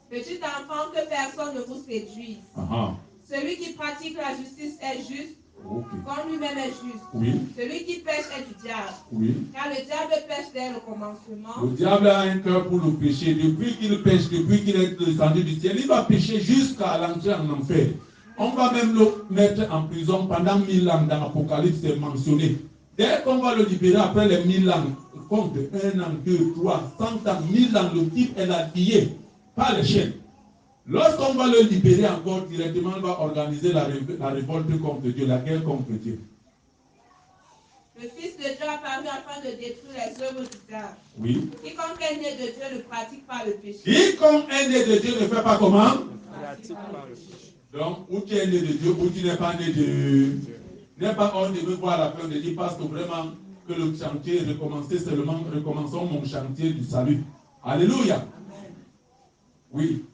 petit enfant, que personne ne vous séduise. Aha. Celui qui pratique la justice est juste, Ok. Comme lui-même est juste. Oui, Celui qui pêche est du diable. oui. Car le diable pêche dès le commencement. Le diable a un cœur pour le péché. Depuis qu'il pêche, depuis qu'il est descendu du ciel, il va pécher jusqu'à l'entrée en enfer. On va même le mettre en prison pendant 1000 ans. Dans l'Apocalypse, c'est mentionné. Dès qu'on va le libérer après les 1000 ans, compte 1 an, 2, 3, 100 ans, 1000 ans, le type est habillé par les chaînes. Lorsqu'on va le libérer encore directement, on va organiser la révolte contre Dieu, la guerre contre Dieu. Le Fils de Dieu apparu afin de détruire les œuvres du diable. Oui. Quiconque est né de Dieu ne pratique pas le péché. Quiconque est né de Dieu ne fait pas comment? Pratique par le péché. Donc, où tu es né de Dieu, où tu n'es pas né de Dieu. N'est pas on devait voir la fin de dire parce que vraiment que le chantier est recommencé seulement, recommençons mon chantier du salut. Alléluia. Amen. Oui.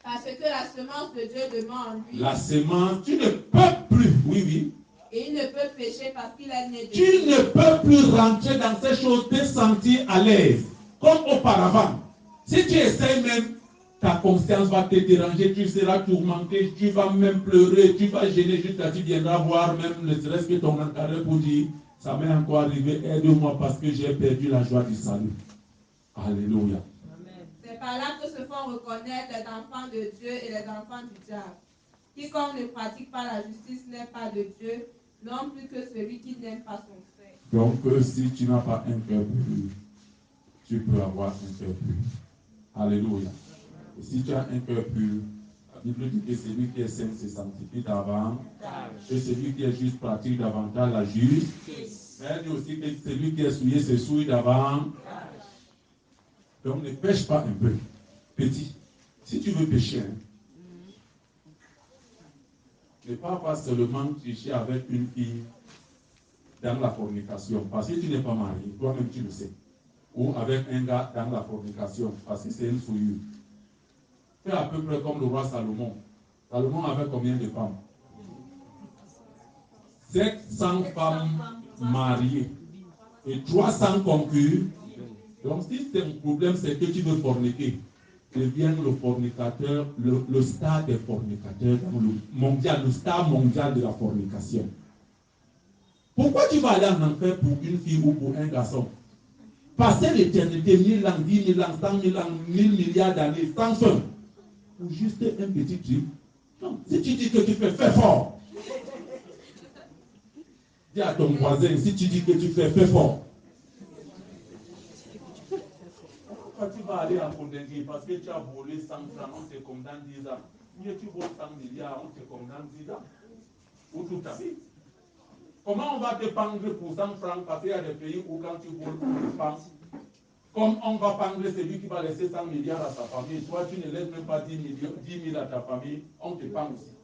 Parce que la semence de Dieu demeure en lui. La semence, tu ne peux plus, oui, oui. Et il ne peut pécher parce qu'il est né de Tu Dieu. ne peux plus rentrer dans ces choses, te sentir à l'aise, comme auparavant. Si tu essaies même, ta conscience va te déranger, tu seras tourmenté, tu vas même pleurer, tu vas gêner jusqu'à tu viendras voir même ne serait-ce que ton encadreur pour dire, ça m'est encore arrivé, aide-moi parce que j'ai perdu la joie du salut. Alléluia. C'est par là que se font reconnaître les enfants de Dieu et les enfants du diable. Quiconque ne pratique pas la justice n'est pas de Dieu, non plus que celui qui n'aime pas son frère. Donc, si tu n'as pas un cœur pur, tu peux avoir un cœur pur. Alléluia. Et si tu as un cœur pur, la Bible dit que celui qui est saint se sanctifie davantage, et celui qui est juste pratique davantage la justice. Mais elle dit aussi que celui qui est souillé se souille davantage. Donc ne pêche pas un peu. Petit, si tu veux pêcher, ne pas seulement tricher avec une fille dans la fornication, parce que tu n'es pas marié, toi-même tu le sais. Ou avec un gars dans la fornication, parce que c'est une souillure. Fais à peu près comme le roi Salomon. Salomon avait combien de femmes? 700 femmes mariées et 300 concubines. Donc si ton problème c'est que tu veux forniquer, deviens le fornicateur, le star des fornicateurs, le star mondial de la fornication. Pourquoi tu vas aller en enfer pour une fille ou pour un garçon? Passer l'éternité, 1000 ans, 10 000 ans, 100 000 ans, 1000 milliards d'années, sans fin, pour juste un petit truc. Non, si tu dis que tu fais fort, dis à ton voisin, si tu dis que tu fais fort, pourquoi tu vas aller en condamner parce que tu as volé 100 francs, on te condamne 10 ans. Mieux tu voles 100 milliards, on te condamne 10 ans. Pour toute ta vie. Comment on va te pendre pour 100 francs parce qu'il y a des pays où quand tu voles, on te pend. Comme on va pendre celui qui va laisser 100 milliards à sa famille, toi tu ne laisses même pas 10 000 à ta famille, on te pend aussi.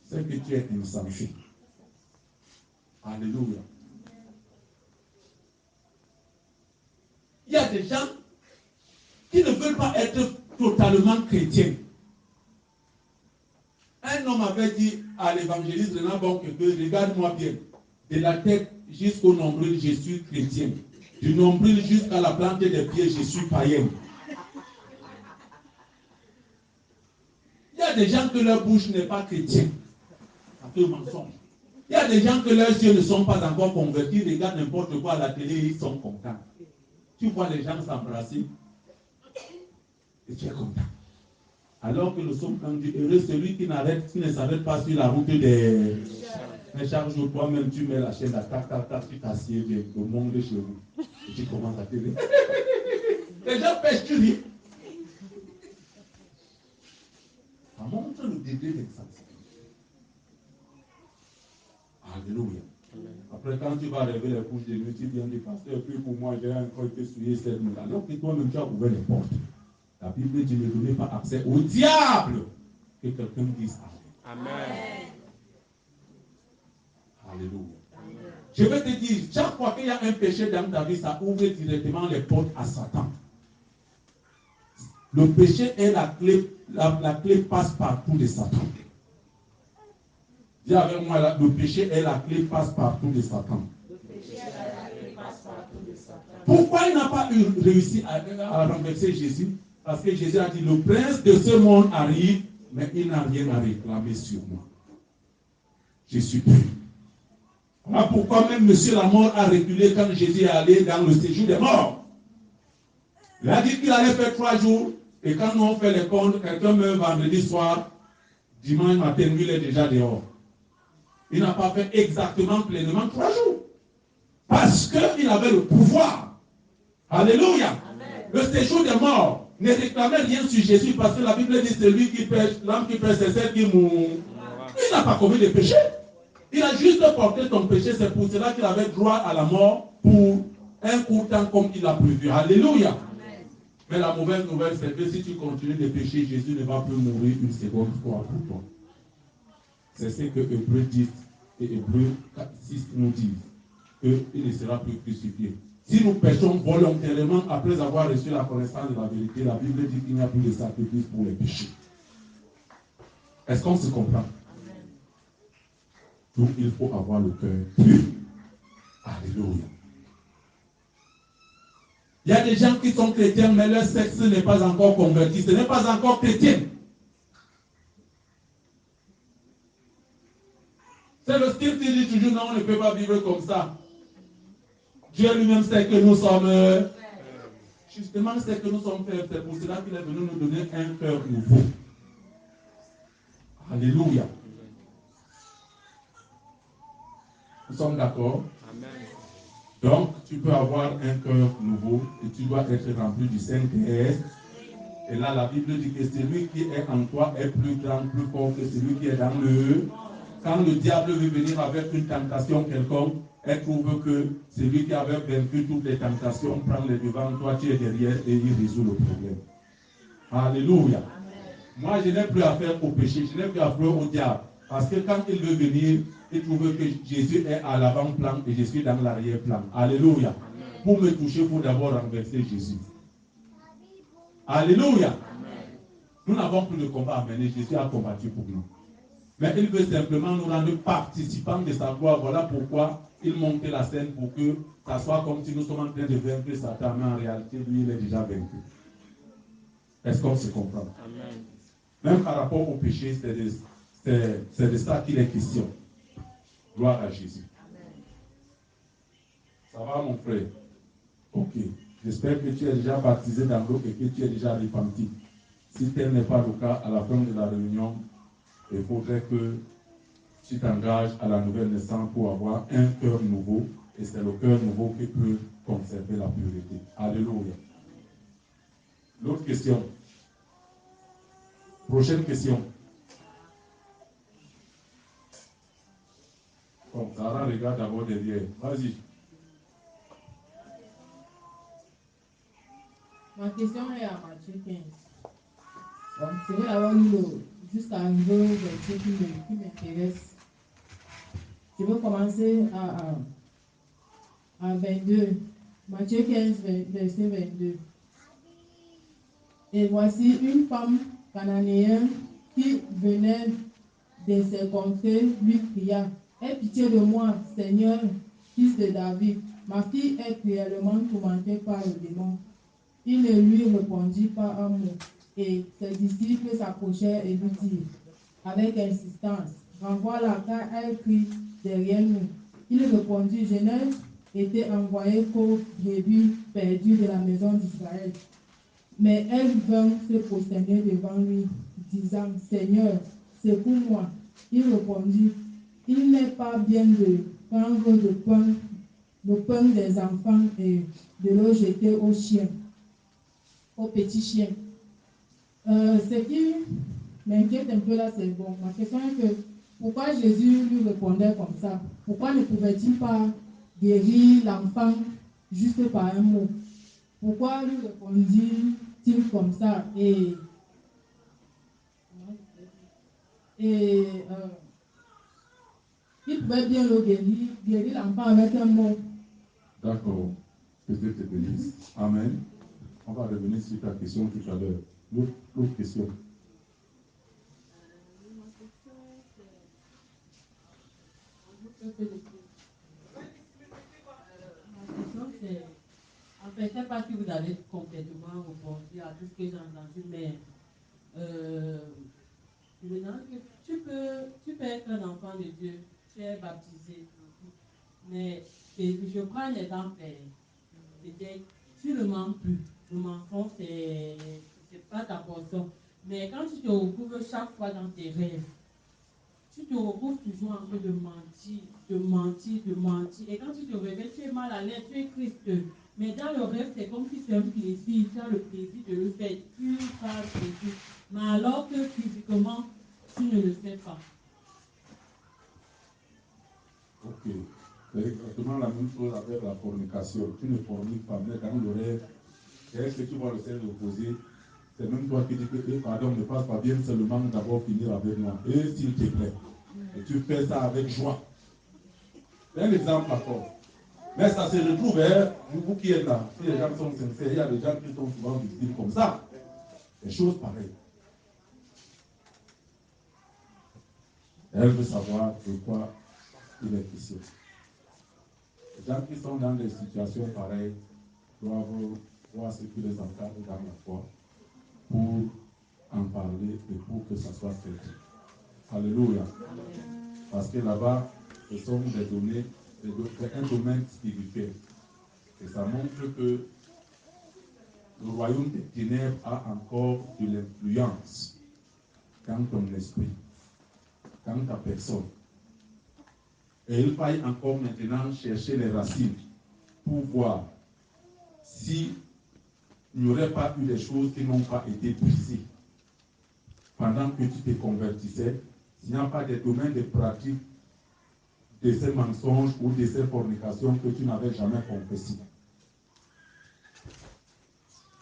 C'est que tu es insensé. Alléluia. Il y a des gens qui ne veulent pas être totalement chrétiens. Un homme avait dit à l'évangéliste Renan Bonke que regarde-moi bien, de la tête jusqu'au nombril, je suis chrétien. Du nombril jusqu'à la plante des pieds, je suis païen. Il y a des gens que leur bouche n'est pas chrétienne. C'est un mensonge. Il y a des gens que leurs yeux ne sont pas encore convertis, ils regardent n'importe quoi à la télé, ils sont contents. Tu vois les gens s'embrasser et tu es content. Alors que nous sommes rendus heureux, celui qui ne s'arrête pas sur la route des... Mais chaque jour, toi-même, tu mets la chaîne à tac, tu t'assieds le monde chez vous. Et tu commences à te dire. Les gens pêchent, tu dis. Ça montre le degré d'insensité. Alléluia. Après, quand tu vas rêver les couches de nuit, tu viens du pasteur, puis pour moi, j'ai encore été souillé cette nuit. Alors que toi-même, tu as ouvert les portes. La Bible dit ne donnez pas accès au diable. Que quelqu'un dise Amen. Amen. Alléluia. Je vais te dire, chaque fois qu'il y a un péché dans ta vie, ça ouvre directement les portes à Satan. Le péché est la clé, la clé passe partout de Satan. Dis avec moi, le péché est la clé passe partout de Satan. Pourquoi il n'a pas réussi à renverser Jésus? Parce que Jésus a dit, le prince de ce monde arrive, mais il n'a rien à réclamer sur moi. je suis pur. Voilà pourquoi même Monsieur la mort a reculé quand Jésus est allé dans le séjour des morts. Il a dit qu'il allait faire 3 jours, et quand nous on fait les comptes, quelqu'un meurt vendredi soir, dimanche matin, lui il est déjà dehors. Il n'a pas fait exactement pleinement 3 jours. Parce qu'il avait le pouvoir. Alléluia. Amen. Le séjour des morts ne réclamait rien sur Jésus parce que la Bible dit celui qui pêche, l'âme qui pêche, c'est celle qui mourra. Il n'a pas commis de péché. Il a juste porté ton péché, c'est pour cela qu'il avait droit à la mort pour un court temps comme il a prévu. Alléluia. Amen. Mais la mauvaise nouvelle, c'est que si tu continues de pécher, Jésus ne va plus mourir une seconde fois pour toi. C'est ce que Hébreux 10 et Hébreux 6 nous disent, qu'il ne sera plus crucifié. Si nous péchons volontairement après avoir reçu la connaissance de la vérité, la Bible dit qu'il n'y a plus de sacrifice pour les péchés. Est-ce qu'on se comprend? Donc il faut avoir le cœur pur. Alléluia. Il y a des gens qui sont chrétiens, mais leur sexe n'est pas encore converti. Ce n'est pas encore chrétien. C'est le style qui dit toujours non, on ne peut pas vivre comme ça. Dieu lui-même sait que nous sommes justement c'est que nous sommes faibles. C'est pour cela qu'il est venu nous donner un cœur nouveau. Alléluia. Nous sommes d'accord? Amen. Donc, tu peux avoir un cœur nouveau et tu dois être rempli du Saint-Esprit. Et là, la Bible dit que celui qui est en toi est plus grand, plus fort que celui qui est dans le... Quand le diable veut venir avec une tentation quelconque, elle trouve que celui qui avait vaincu toutes les tentations prend les devants, toi tu es derrière et il résout le problème. Alléluia. Amen. Moi, je n'ai plus affaire au péché, je n'ai plus affaire au diable. Parce que quand il veut venir, il trouve que Jésus est à l'avant-plan et je suis dans l'arrière-plan. Alléluia. Amen. Pour me toucher, il faut d'abord renverser Jésus. Alléluia. Amen. Nous n'avons plus de combat à mener, Jésus a combattu pour nous. Mais il veut simplement nous rendre participants de sa gloire. Voilà pourquoi il monte la scène pour que ça soit comme si nous sommes en train de vaincre Satan, mais en réalité, lui, il est déjà vaincu. Est-ce qu'on se comprend? Amen. Même par rapport au péché, c'est de ça qu'il est question. Gloire à Jésus. Amen. Ça va, mon frère? Ok. J'espère que tu es déjà baptisé dans l'eau et que tu es déjà repenti. Si tel n'est pas le cas, à la fin de la réunion, il faudrait que tu t'engages à la nouvelle naissance pour avoir un cœur nouveau. Et c'est le cœur nouveau qui peut conserver la pureté. Alléluia. L'autre question. Prochaine question. Bon, Sarah regarde d'abord derrière. Vas-y. Ma question est à Matthieu 15. Donc, c'est vrai d'avoir lu jusqu'à arriver au verset qui m'intéresse. Je veux commencer à 22. Matthieu 15, verset 22. Et voici une femme cananéenne qui venait de ses contrées lui cria: aie pitié de moi, Seigneur, fils de David. Ma fille est cruellement tourmentée par le démon. Il ne lui répondit pas un mot. Et ses disciples s'approchèrent et lui dirent avec insistance: renvoie-la car elle crie derrière nous. Il répondit: je n'ai été envoyé qu'aux brebis perdues de la maison d'Israël. Mais elle vint se prosterner devant lui, disant: Seigneur, secours-moi. Il répondit: il n'est pas bien de prendre le pain des enfants et de le jeter aux chiens, aux petits chiens. Ce qui m'inquiète un peu là, c'est bon. Ma question est que pourquoi Jésus lui répondait comme ça? Pourquoi ne pouvait-il pas guérir l'enfant juste par un mot? Pourquoi lui répondit-il comme ça? Et il pouvait bien le guérir l'enfant avec un mot. D'accord. Que Dieu te bénisse. Amen. On va revenir sur ta question tout à l'heure. L'autre question. En fait, je ne sais pas si vous avez complètement répondu à tout ce que j'ai entendu, mais maintenant, tu peux être un enfant de Dieu tu es baptisé. Mais je prends un exemple. C'est-à-dire, tu ne mens plus. Le mensonge, c'est pas ta portion. Mais quand tu te retrouves chaque fois dans tes rêves, tu te retrouves toujours en train de mentir, de mentir, de mentir. Et quand tu te réveilles, tu es mal à l'aise, tu es triste. Mais dans le rêve, c'est comme si c'est un plaisir, tu as le plaisir de le faire. Tu parles plaisir. Mais alors que physiquement, tu ne le fais pas. Ok. C'est exactement la même chose avec la fornication. Tu ne forniques pas, mais dans le rêve, est-ce que tu vois le ciel opposé? C'est même toi qui dis que, pardon, ne passe pas bien seulement d'abord finir avec moi. Et s'il te plaît. Et tu fais ça avec joie. C'est un exemple encore. Mais ça se retrouve, vous qui êtes là, si les gens sont sincères, il y a des gens qui sont souvent victimes comme ça. Des choses pareilles. Elle veut savoir de quoi il est question. Les gens qui sont dans des situations pareilles doivent voir ce qui les encadre dans la foi pour en parler et pour que ça soit traité. Alléluia. Parce que là-bas, ce sont des données, c'est un domaine spirituel. Et ça montre que le royaume des ténèbres a encore de l'influence dans ton esprit, dans ta personne. Et il faille encore maintenant chercher les racines pour voir s'il n'y aurait pas eu des choses qui n'ont pas été brisées pendant que tu te convertissais, s'il n'y a pas des domaines de pratique de ces mensonges ou de ces fornications que tu n'avais jamais confessées.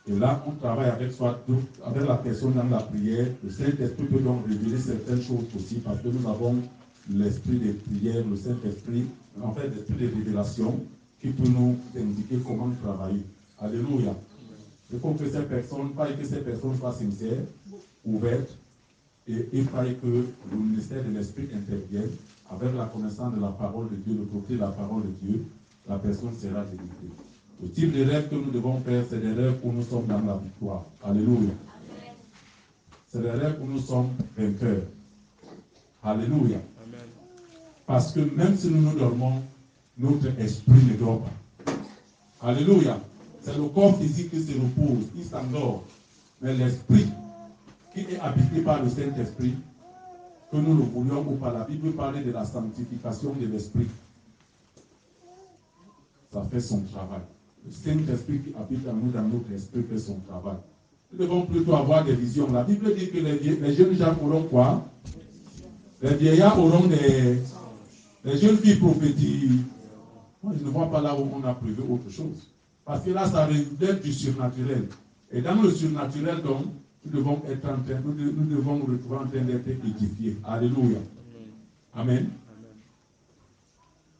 Et là, on travaille avec la personne dans la prière. Le Saint-Esprit peut donc révéler certaines choses aussi parce que nous avons l'esprit de prière, le Saint-Esprit, en fait, l'esprit de révélation qui peut nous indiquer comment travailler. Alléluia. Il faut que ces personnes soient sincères, ouvertes, et il faille que le ministère de l'Esprit intervienne avec la connaissance de la parole de Dieu, le côté de la parole de Dieu, la personne sera délivrée. Le type de rêve que nous devons faire, c'est des rêves où nous sommes dans la victoire. Alléluia. C'est des rêves où nous sommes vainqueurs. Alléluia. Amen. Parce que même si nous dormons, notre esprit ne dort pas. Alléluia. C'est le corps physique qui se repose, il s'endort. Mais l'esprit qui est habité par le Saint-Esprit, que nous le voulions ou pas, la Bible parle de la sanctification de l'esprit. Ça fait son travail. Le Saint-Esprit qui habite en nous, dans notre esprit, fait son travail. Nous devons plutôt avoir des visions. La Bible dit que les jeunes gens auront quoi? Les vieillards auront les jeunes filles prophétisent. Moi, je ne vois pas là où on a prévu autre chose. Parce que là, ça relève du surnaturel. Et dans le surnaturel, donc, nous devons nous retrouver en train d'être édifiés. Alléluia. Amen.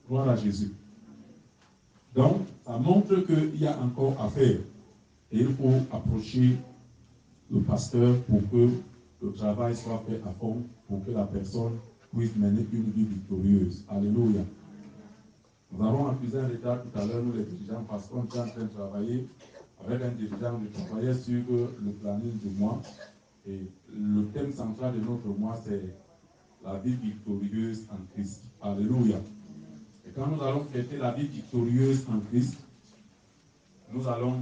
Gloire à Jésus. Donc, ça montre qu'il y a encore à faire. Et il faut approcher le pasteur pour que le travail soit fait à fond, pour que la personne puisse mener une vie victorieuse. Alléluia. Nous avons accusé un retard tout à l'heure, nous les dirigeants, parce qu'on est en train de travailler avec un dirigeant, de travailler sur le planning du mois. Et le thème central de notre mois, c'est la vie victorieuse en Christ. Alléluia. Et quand nous allons fêter la vie victorieuse en Christ, nous allons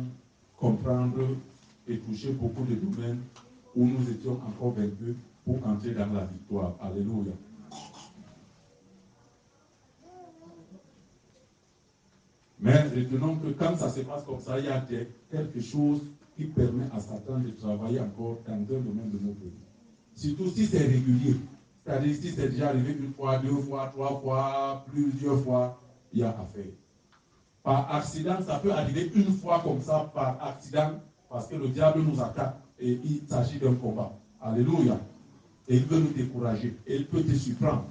comprendre et toucher beaucoup de domaines où nous étions encore vaincus pour entrer dans la victoire. Alléluia. Mais retenons que quand ça se passe comme ça, il y a quelque chose qui permet à Satan de travailler encore dans un domaine de notre vie. Surtout si c'est régulier. C'est-à-dire si c'est déjà arrivé une fois, deux fois, trois fois, plusieurs fois, il y a à faire. Par accident, ça peut arriver une fois comme ça, par accident, parce que le diable nous attaque et il s'agit d'un combat. Alléluia. Et il veut nous décourager. Et il peut te surprendre.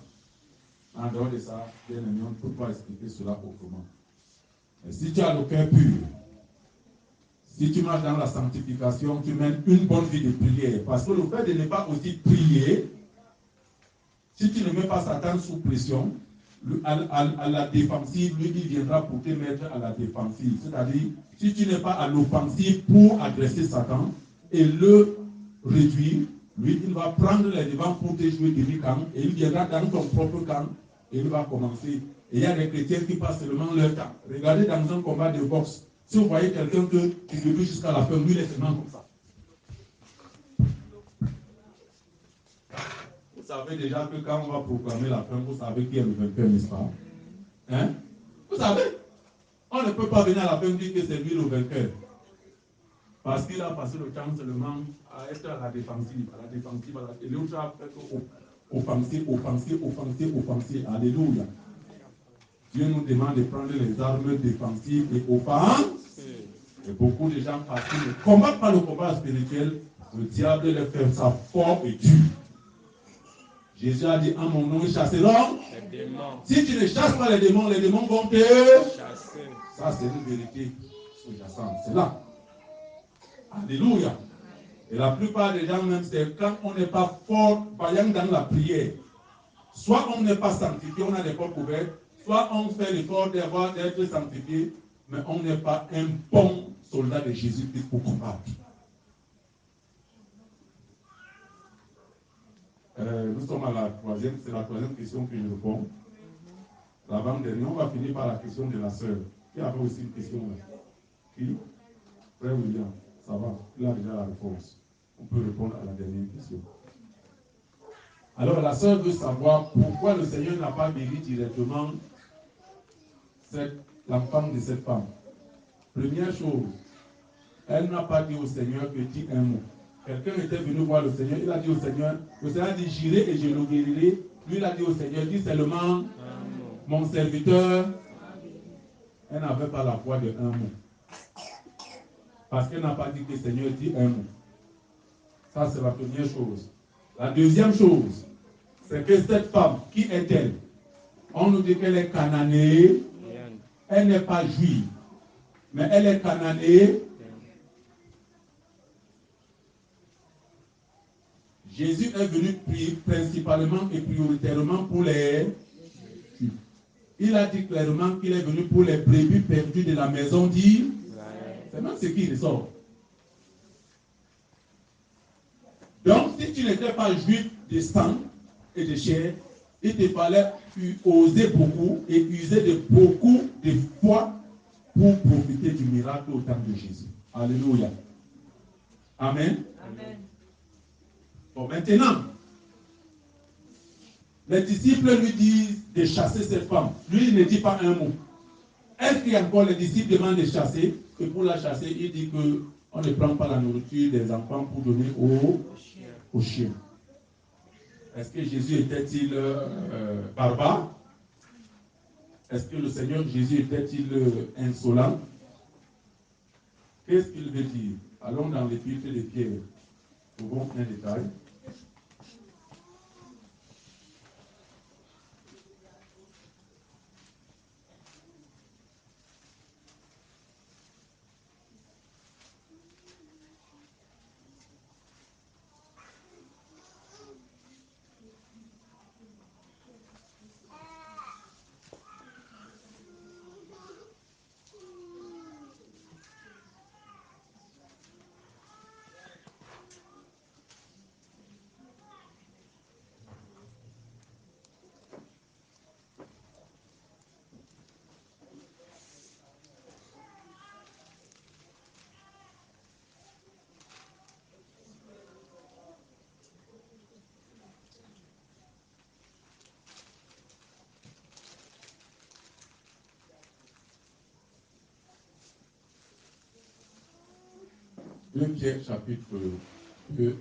En dehors de ça, bien aimé, on ne peut pas expliquer cela autrement. Et si tu as le cœur pur, si tu marches dans la sanctification, tu mènes une bonne vie de prière. Parce que le fait de ne pas aussi prier, si tu ne mets pas Satan sous pression, à la défensive, lui, il viendra pour te mettre à la défensive. C'est-à-dire, si tu n'es pas à l'offensive pour adresser Satan et le réduire, lui, il va prendre les devants pour te jouer demi-camp et il viendra dans ton propre camp et il va commencer. Et il y a des chrétiens qui passent seulement leur temps. Regardez dans un combat de boxe. Si vous voyez quelqu'un qui débute jusqu'à la fin, lui, il est seulement comme ça. Vous savez déjà que quand on va proclamer la fin, vous savez qui est le vainqueur, n'est-ce pas? Hein? Vous savez? On ne peut pas venir à la fin dire que c'est lui le vainqueur. Parce qu'il a passé le temps seulement à être à la défensive, et l'autre a fait offensive. Alléluia. Dieu nous demande de prendre les armes défensives et offensives. Et beaucoup de gens, parce qu'ils ne combattent pas le combat spirituel, le diable les fait ça fort et dur. Jésus a dit, en mon nom, ils chasseront les démons. Si tu ne chasses pas les démons vont te chasser. Ça, c'est une vérité sous-jacente. C'est là. Alléluia. Et la plupart des gens, même, c'est quand on n'est pas fort, vaillant dans la prière. Soit on n'est pas sanctifié, on a les portes ouvertes, soit on fait l'effort d'être sanctifié, mais on n'est pas un bon soldat de Jésus-Christ pour combattre. Nous sommes à la troisième, c'est la troisième question que je réponds. L'avant-dernière, on va finir par la question de la sœur. Qui avait aussi une question là? Qui? Frère William, ça va, il a déjà la réponse. On peut répondre à la dernière question. Alors la sœur veut savoir pourquoi le Seigneur n'a pas guéri directement l'enfant de cette femme. Première chose, elle n'a pas dit au Seigneur que dis un mot. Quelqu'un était venu voir le Seigneur, il a dit au Seigneur a dit j'irai et je le guérirai. Lui il a dit au Seigneur, dis seulement mon serviteur. Elle n'avait pas la foi de un mot. Parce qu'elle n'a pas dit que le Seigneur dit un mot. Ça c'est la première chose. La deuxième chose, c'est que cette femme, qui est-elle? On nous dit qu'elle est cananéenne. Elle n'est pas juive, mais elle est cananéenne. Jésus est venu principalement et prioritairement pour les juifs. Il a dit clairement qu'il est venu pour les brebis perdues de la maison d'Israël. C'est même ce qui ressort. Donc, si tu n'étais pas juif de sang et de chair, il te fallait oser beaucoup et user de beaucoup de foi pour profiter du miracle au temps de Jésus. Alléluia. Amen. Amen. Bon, maintenant, les disciples lui disent de chasser cette femme. Lui, il ne dit pas un mot. Est-ce qu'il y a encore les disciples demandent de chasser? Et pour la chasser, il dit qu'on ne prend pas la nourriture des enfants pour donner aux chiens. Est-ce que Jésus était-il barbare? Est-ce que le Seigneur Jésus était-il insolent? Qu'est-ce qu'il veut dire? Allons dans l'épître de Pierre. Trouvons un détail. Pierre chapitre 2.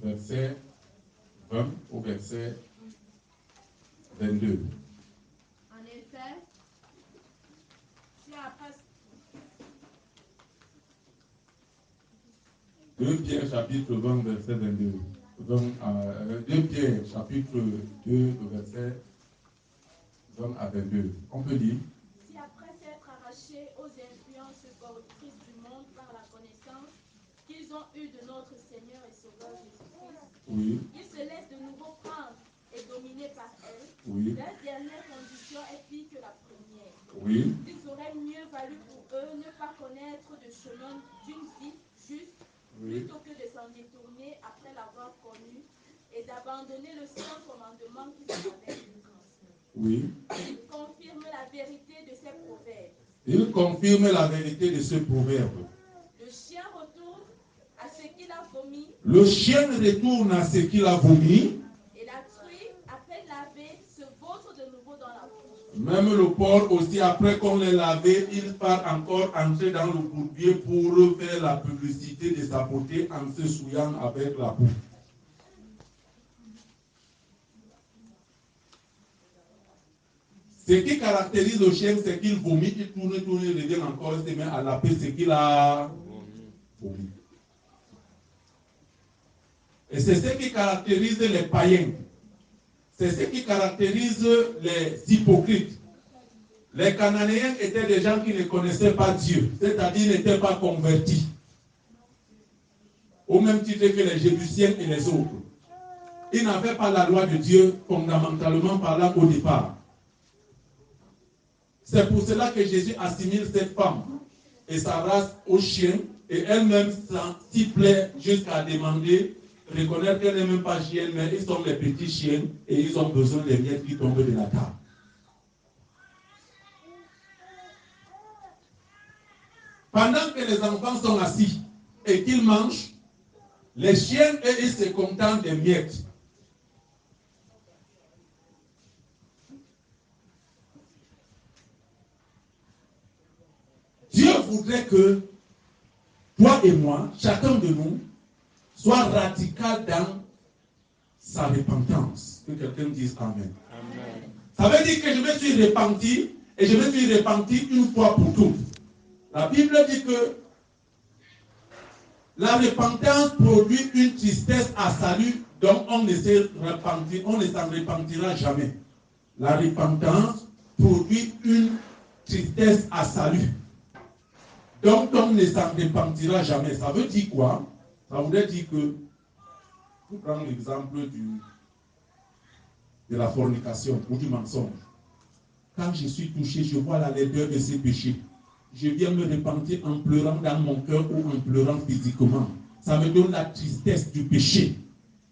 Verset 20 au verset 22. En effet, si après... 2 Pierre chapitre 20 verset 22. 2 Pierre chapitre 2 verset 20 à 22. On peut dire. Si après s'être arrachés aux influences corruptrices du monde par la connaissance qu'ils ont eue de notre Seigneur et Sauveur Jésus-Christ, oui, ils se laissent de nouveau prendre et dominer par elles, oui, leur dernière condition est pire que la première. oui, Il aurait mieux valu pour eux ne pas connaître de chemin d'une vie juste, oui, plutôt d'abandonner le saint commandement qui nous avait été transmis. Oui. Il confirme la vérité de ces proverbes. Il confirme la vérité de ce proverbe. Le chien retourne à ce qu'il a vomi. Le chien retourne à ce qu'il a vomi. Et la truie, après laver, se vautre de nouveau dans la boue. Même le porc aussi, après qu'on l'ait lavé, il part encore entrer dans le bourbier pour faire la publicité de sa beauté en se souillant avec la boue. Ce qui caractérise le chien, c'est qu'il vomit, il tourne, il revient encore, il se met à laver ce qu'il a vomi. Et c'est ce qui caractérise les païens. C'est ce qui caractérise les hypocrites. Les Cananéens étaient des gens qui ne connaissaient pas Dieu, c'est-à-dire n'étaient pas convertis. Au même titre que les Jébusiens et les autres. Ils n'avaient pas la loi de Dieu fondamentalement parlant au départ. C'est pour cela que Jésus assimile cette femme et sa race aux chiens et elle-même s'y plaît jusqu'à demander, reconnaître qu'elle n'est même pas chienne, mais ils sont les petits chiens et ils ont besoin des miettes qui tombent de la table. Pendant que les enfants sont assis et qu'ils mangent, les chiens, eux, ils se contentent des miettes. Dieu voudrait que toi et moi, chacun de nous, soit radical dans sa repentance. Que quelqu'un dise Amen. Amen. Ça veut dire que je me suis repenti et je me suis repenti une fois pour toutes. La Bible dit que la repentance produit une tristesse à salut dont on ne s'en repentira jamais. La repentance produit une tristesse à salut dont on ne s'en repentira jamais. Ça veut dire quoi? Ça voudrait dire que, pour prendre l'exemple de la fornication ou du mensonge. Quand je suis touché, je vois la laideur de ces péchés. Je viens me repentir en pleurant dans mon cœur ou en pleurant physiquement. Ça me donne la tristesse du péché.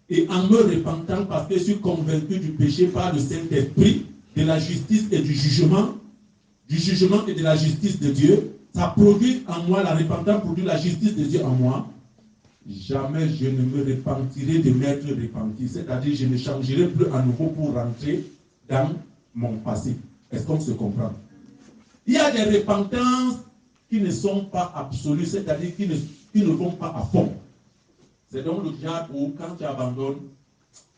Et en me repentant, parce que je suis convaincu du péché par le Saint-Esprit, de la justice et du jugement et de la justice de Dieu, ça produit en moi, la repentance produit la justice de Dieu en moi. Jamais je ne me repentirai de m'être repenti. C'est-à-dire, je ne changerai plus à nouveau pour rentrer dans mon passé. Est-ce qu'on se comprend? Il y a des repentances qui ne sont pas absolues, c'est-à-dire qui ne vont pas à fond. C'est donc le diable où, quand tu abandonnes,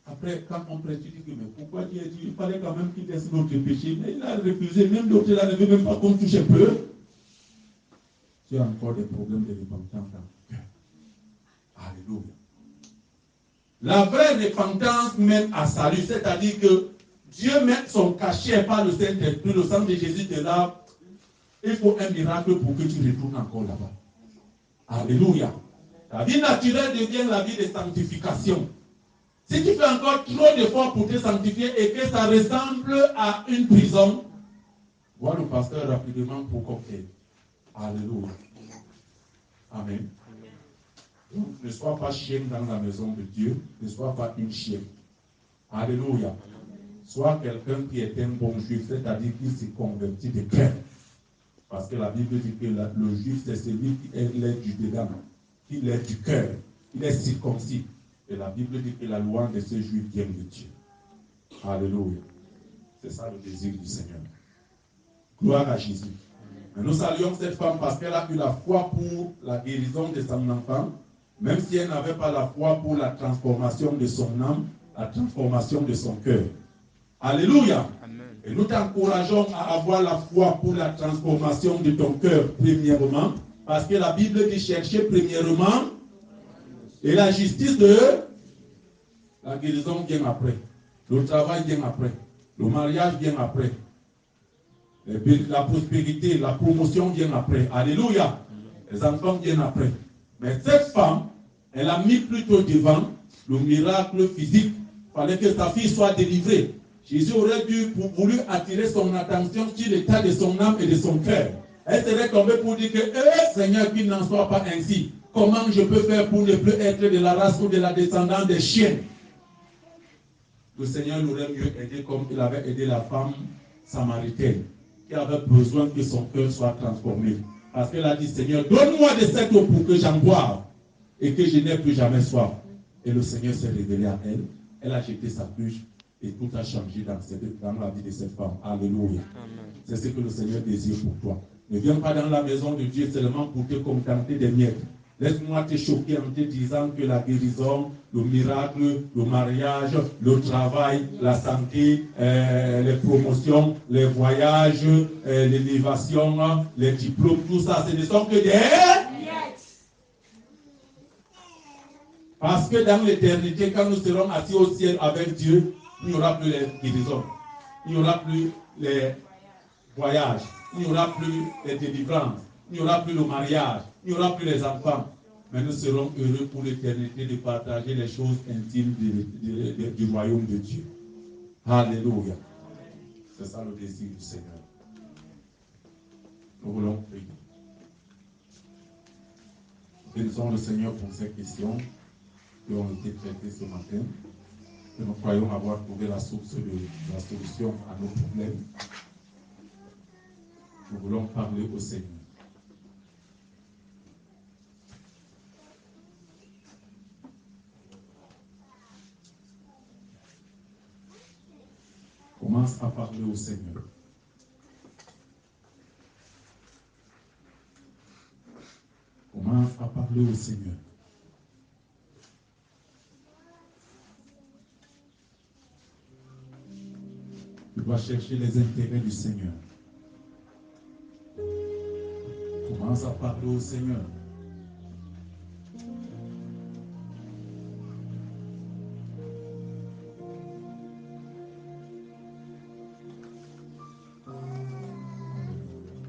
après, quand on prêche, tu dis que mais pourquoi Dieu a dit, il fallait quand même qu'il laisse notre péché, mais il a refusé, même l'autre, il ne veut même pas qu'on touche un peu. Tu as encore des problèmes de repentance dans le cœur. Alléluia. La vraie repentance mène à salut, c'est-à-dire que Dieu met son cachet par le Saint-Esprit, le sang de Jésus te lave. Il faut un miracle pour que tu retournes encore là-bas. Alléluia. La vie naturelle devient la vie de sanctification. Si tu fais encore trop d'efforts pour te sanctifier et que ça ressemble à une prison, vois le pasteur rapidement pour compter. Alléluia. Amen. Donc, ne sois pas chienne dans la maison de Dieu, ne sois pas une chienne. Alléluia. Sois quelqu'un qui est un bon juif, c'est-à-dire qui s'est converti de cœur. Parce que la Bible dit que le juif, c'est celui qui est du dedans, qui est du cœur, il est circoncis. Et la Bible dit que la loi de ce juif vient de Dieu. Alléluia. C'est ça le désir du Seigneur. Gloire à Jésus. Mais nous saluons cette femme parce qu'elle a eu la foi pour la guérison de son enfant, même si elle n'avait pas la foi pour la transformation de son âme, la transformation de son cœur. Alléluia. Amen. Et nous t'encourageons à avoir la foi pour la transformation de ton cœur, premièrement, parce que la Bible dit chercher premièrement, et la justice de la guérison vient après, le travail vient après, le mariage vient après, la prospérité, la promotion vient après. Alléluia. Les enfants viennent après. Mais cette femme, elle a mis plutôt devant le miracle physique. Il fallait que sa fille soit délivrée. Jésus aurait voulu attirer son attention sur l'état de son âme et de son cœur. Elle serait tombée pour dire que, Seigneur, qu'il n'en soit pas ainsi. Comment je peux faire pour ne plus être de la race ou de la descendance des chiens? le Seigneur l'aurait mieux aidé comme il avait aidé la femme samaritaine qui avait besoin que son cœur soit transformé. Parce qu'elle a dit, Seigneur, donne-moi de cette eau pour que j'en boive et que je n'ai plus jamais soif. Et le Seigneur s'est révélé à elle. Elle a jeté sa bûche et tout a changé dans la vie de cette femme. Alléluia. C'est ce que le Seigneur désire pour toi. Ne viens pas dans la maison de Dieu seulement pour te contenter des miettes. Laisse-moi te choquer en te disant que la guérison, le miracle, le mariage, le travail, la santé, les promotions, les voyages, l'élévation, les diplômes, tout ça, ce ne sont que des miettes. Parce que dans l'éternité, quand nous serons assis au ciel avec Dieu, il n'y aura plus les guérisons, il n'y aura plus les voyages, il n'y aura plus les délivrances, il n'y aura plus le mariage, il n'y aura plus les enfants. Mais nous serons heureux pour l'éternité de partager les choses intimes du royaume de Dieu. Alléluia. C'est ça le désir du Seigneur. Nous voulons prier. Bénissons le Seigneur pour ces questions qui ont été traitées ce matin. Et nous croyons avoir trouvé la source de la solution à nos problèmes. Nous voulons parler au Seigneur. Commence à parler au Seigneur. Commence à parler au Seigneur. Tu dois chercher les intérêts du Seigneur. Commence à parler au Seigneur.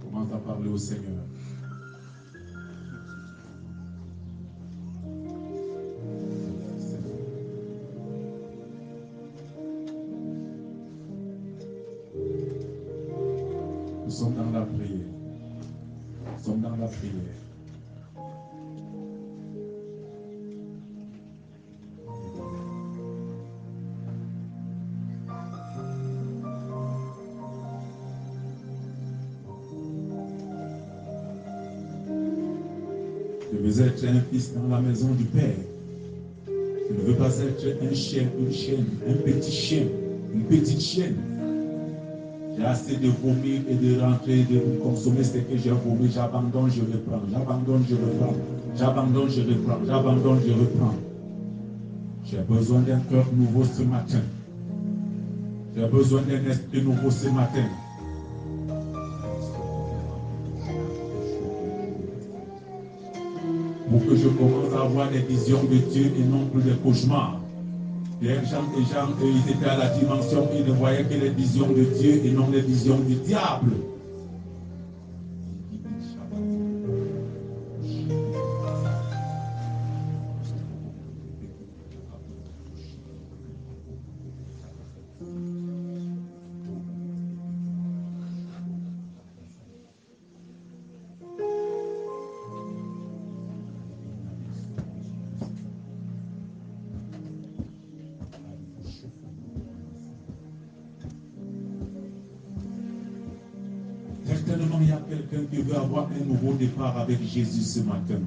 Commence à parler au Seigneur. Nous sommes dans la prière. Nous sommes dans la prière. Je veux être un fils dans la maison du Père. Je ne veux pas être un chien, une chienne, un petit chien, une petite chienne. J'ai assez de vomir et de rentrer, de consommer ce que j'ai vomi. J'abandonne, je reprends. J'abandonne, je reprends. J'abandonne, je reprends. J'abandonne, je reprends. J'ai besoin d'un cœur nouveau ce matin. J'ai besoin d'un esprit nouveau ce matin. Pour que je commence à avoir des visions de Dieu et non plus des cauchemars. Les gens, ils étaient à la dimension, ils ne voyaient que les visions de Dieu et non les visions du diable. Certainement, il y a quelqu'un qui veut avoir un nouveau départ avec Jésus ce matin.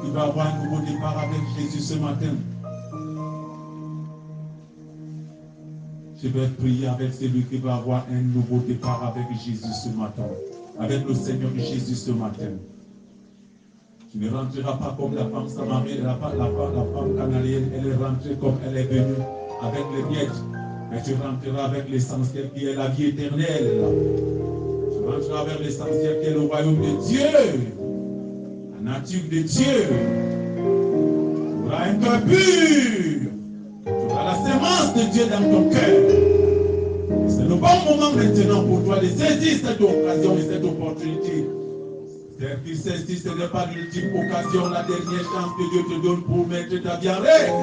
Qui veut avoir un nouveau départ avec Jésus ce matin. Je vais prier avec celui qui va avoir un nouveau départ avec Jésus ce matin. Avec le Seigneur Jésus ce matin. Tu ne rentreras pas comme la femme samaritaine, la femme canadienne, elle est rentrée comme elle est venue, avec les miettes. Mais tu rentreras avec l'essentiel qui est la vie éternelle. Tu rentreras avec l'essentiel qui est le royaume de Dieu. La nature de Dieu. Tu auras un cœur pur. Tu auras la sémence de Dieu dans ton cœur. C'est le bon moment maintenant pour toi de saisir cette occasion et cette opportunité. Qui saisit, ce n'est pas l'ultime occasion, la dernière chance que Dieu te donne pour mettre ta vie en règle.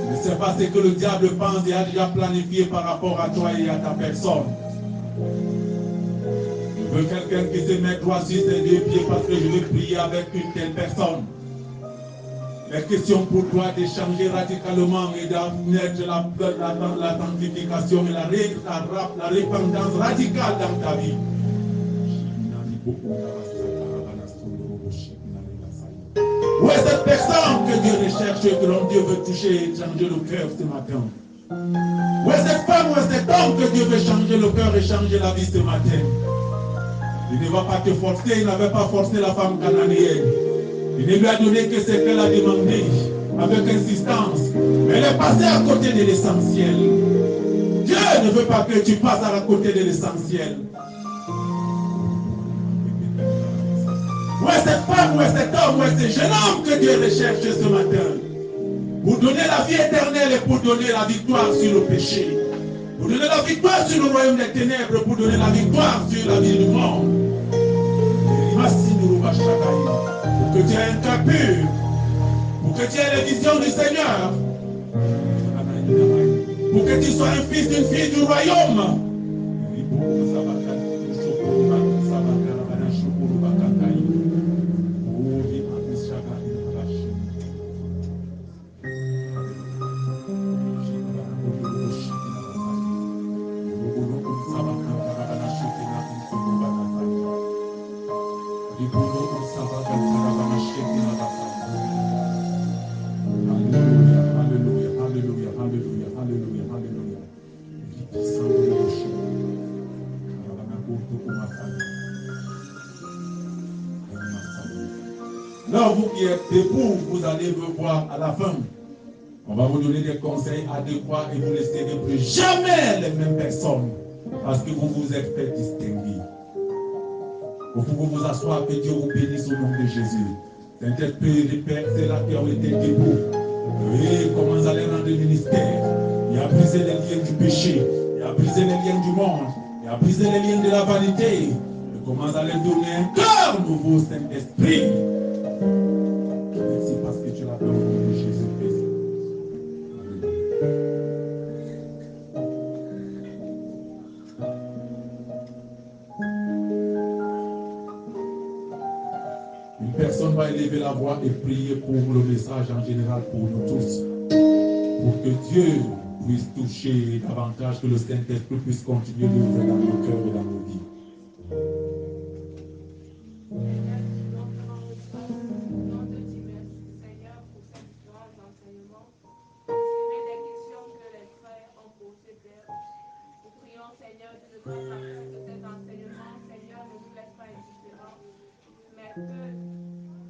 Ne sais pas ce que le diable pense et a déjà planifié par rapport à toi et à ta personne. Je veux quelqu'un qui se met droit sur ses deux pieds parce que je veux prier avec une telle personne. Les questions pour toi de changer radicalement et d'amener la sanctification et la repentance radicale dans ta vie. Où est cette personne que Dieu recherche et que Dieu veut toucher et changer le cœur ce matin? Où est cette femme, où est cet homme que Dieu veut changer le cœur et changer la vie ce matin? Il ne va pas te forcer, il n'avait pas forcé la femme cananéenne. Il ne lui a donné que ce qu'elle a demandé avec insistance. Mais elle est passée à côté de l'essentiel. Dieu ne veut pas que tu passes à côté de l'essentiel. Où est cette femme, où est cet homme, où est ce jeune homme que Dieu recherche ce matin? Pour donner la vie éternelle et pour donner la victoire sur le péché. Pour donner la victoire sur le royaume des ténèbres, pour donner la victoire sur la vie du monde. Pour que tu aies un cœur pur, pour que tu aies les visions du Seigneur, pour que tu sois un fils d'une fille du royaume. Alors vous qui êtes debout, vous allez me voir à la fin. On va vous donner des conseils adéquats et vous ne serez plus jamais les mêmes personnes. Parce que vous vous êtes fait distinguer. Vous pouvez vous asseoir, que Dieu vous bénisse au nom de Jésus. Saint-Esprit, Père, c'est là qui ont été debout. Et comment vous allez rendre le ministère? Il a brisé les liens du péché. Il a brisé les liens du monde. Il a brisé les liens de la vanité. Et comment vous allez donner un cœur nouveau, Saint-Esprit? Merci parce que tu l'as fait au nom de Jésus-Christ. Une personne va élever la voix et prier pour le message en général pour nous tous. Pour que Dieu puisse toucher davantage, que le Saint-Esprit puisse continuer de nous faire dans nos cœurs et dans nos vies.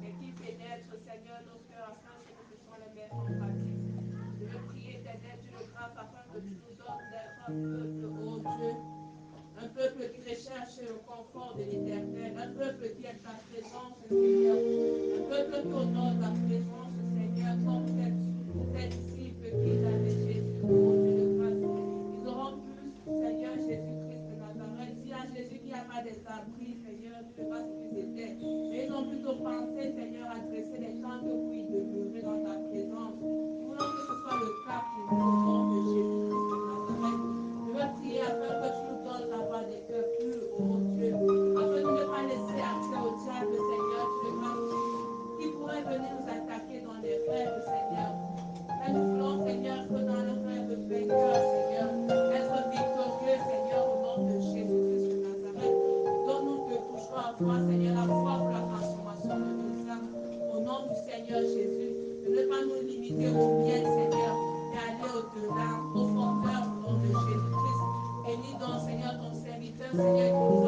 Mais qui pénètre, Seigneur, nos cœurs afin que ce soit les mêmes en pratique. Je veux prier, Seigneur, Dieu le grâce afin que tu nous donnes d'être un peuple, oh Dieu, un peuple qui recherche le confort de l'éternel, un peuple qui est ta présence, Seigneur, un peuple qui honore ta présence, Seigneur, comme tes disciples qui avaient Jésus, oh Dieu de grâce. Ils auront plus, Seigneur Jésus-Christ de Nazareth. Si à Jésus qui n'a pas des abris, Seigneur, Dieu de grâce qu'ils étaient. Mais ils ont plutôt pensé, Seigneur, à dresser les tentes pour y demeurer dans ta présence. Nous voulons que ce soit le cas pour nous, au nom de Jésus-Christ de Nazareth. Je veux prier afin que tu nous donnes d'avoir des cœurs purs, oh Dieu, afin de ne pas laisser accès au diable, Seigneur, Dieu de grâce, qui pourrait venir nous attaquer dans les rêves, Seigneur. Mais nous voulons, Seigneur, que dans nos rêves vainqueurs, Seigneur, être victorieux, Seigneur, au nom de Jésus-Christ de Nazareth. Donc nous te toucherons à toi, Seigneur, la foi pour la transformation de nos âmes. Au nom du Seigneur Jésus, de ne pas nous limiter au bien, Seigneur, mais aller au-delà, au profondeur, au nom de Jésus-Christ. Bénis donc, Seigneur, ton serviteur, Seigneur, qui nous a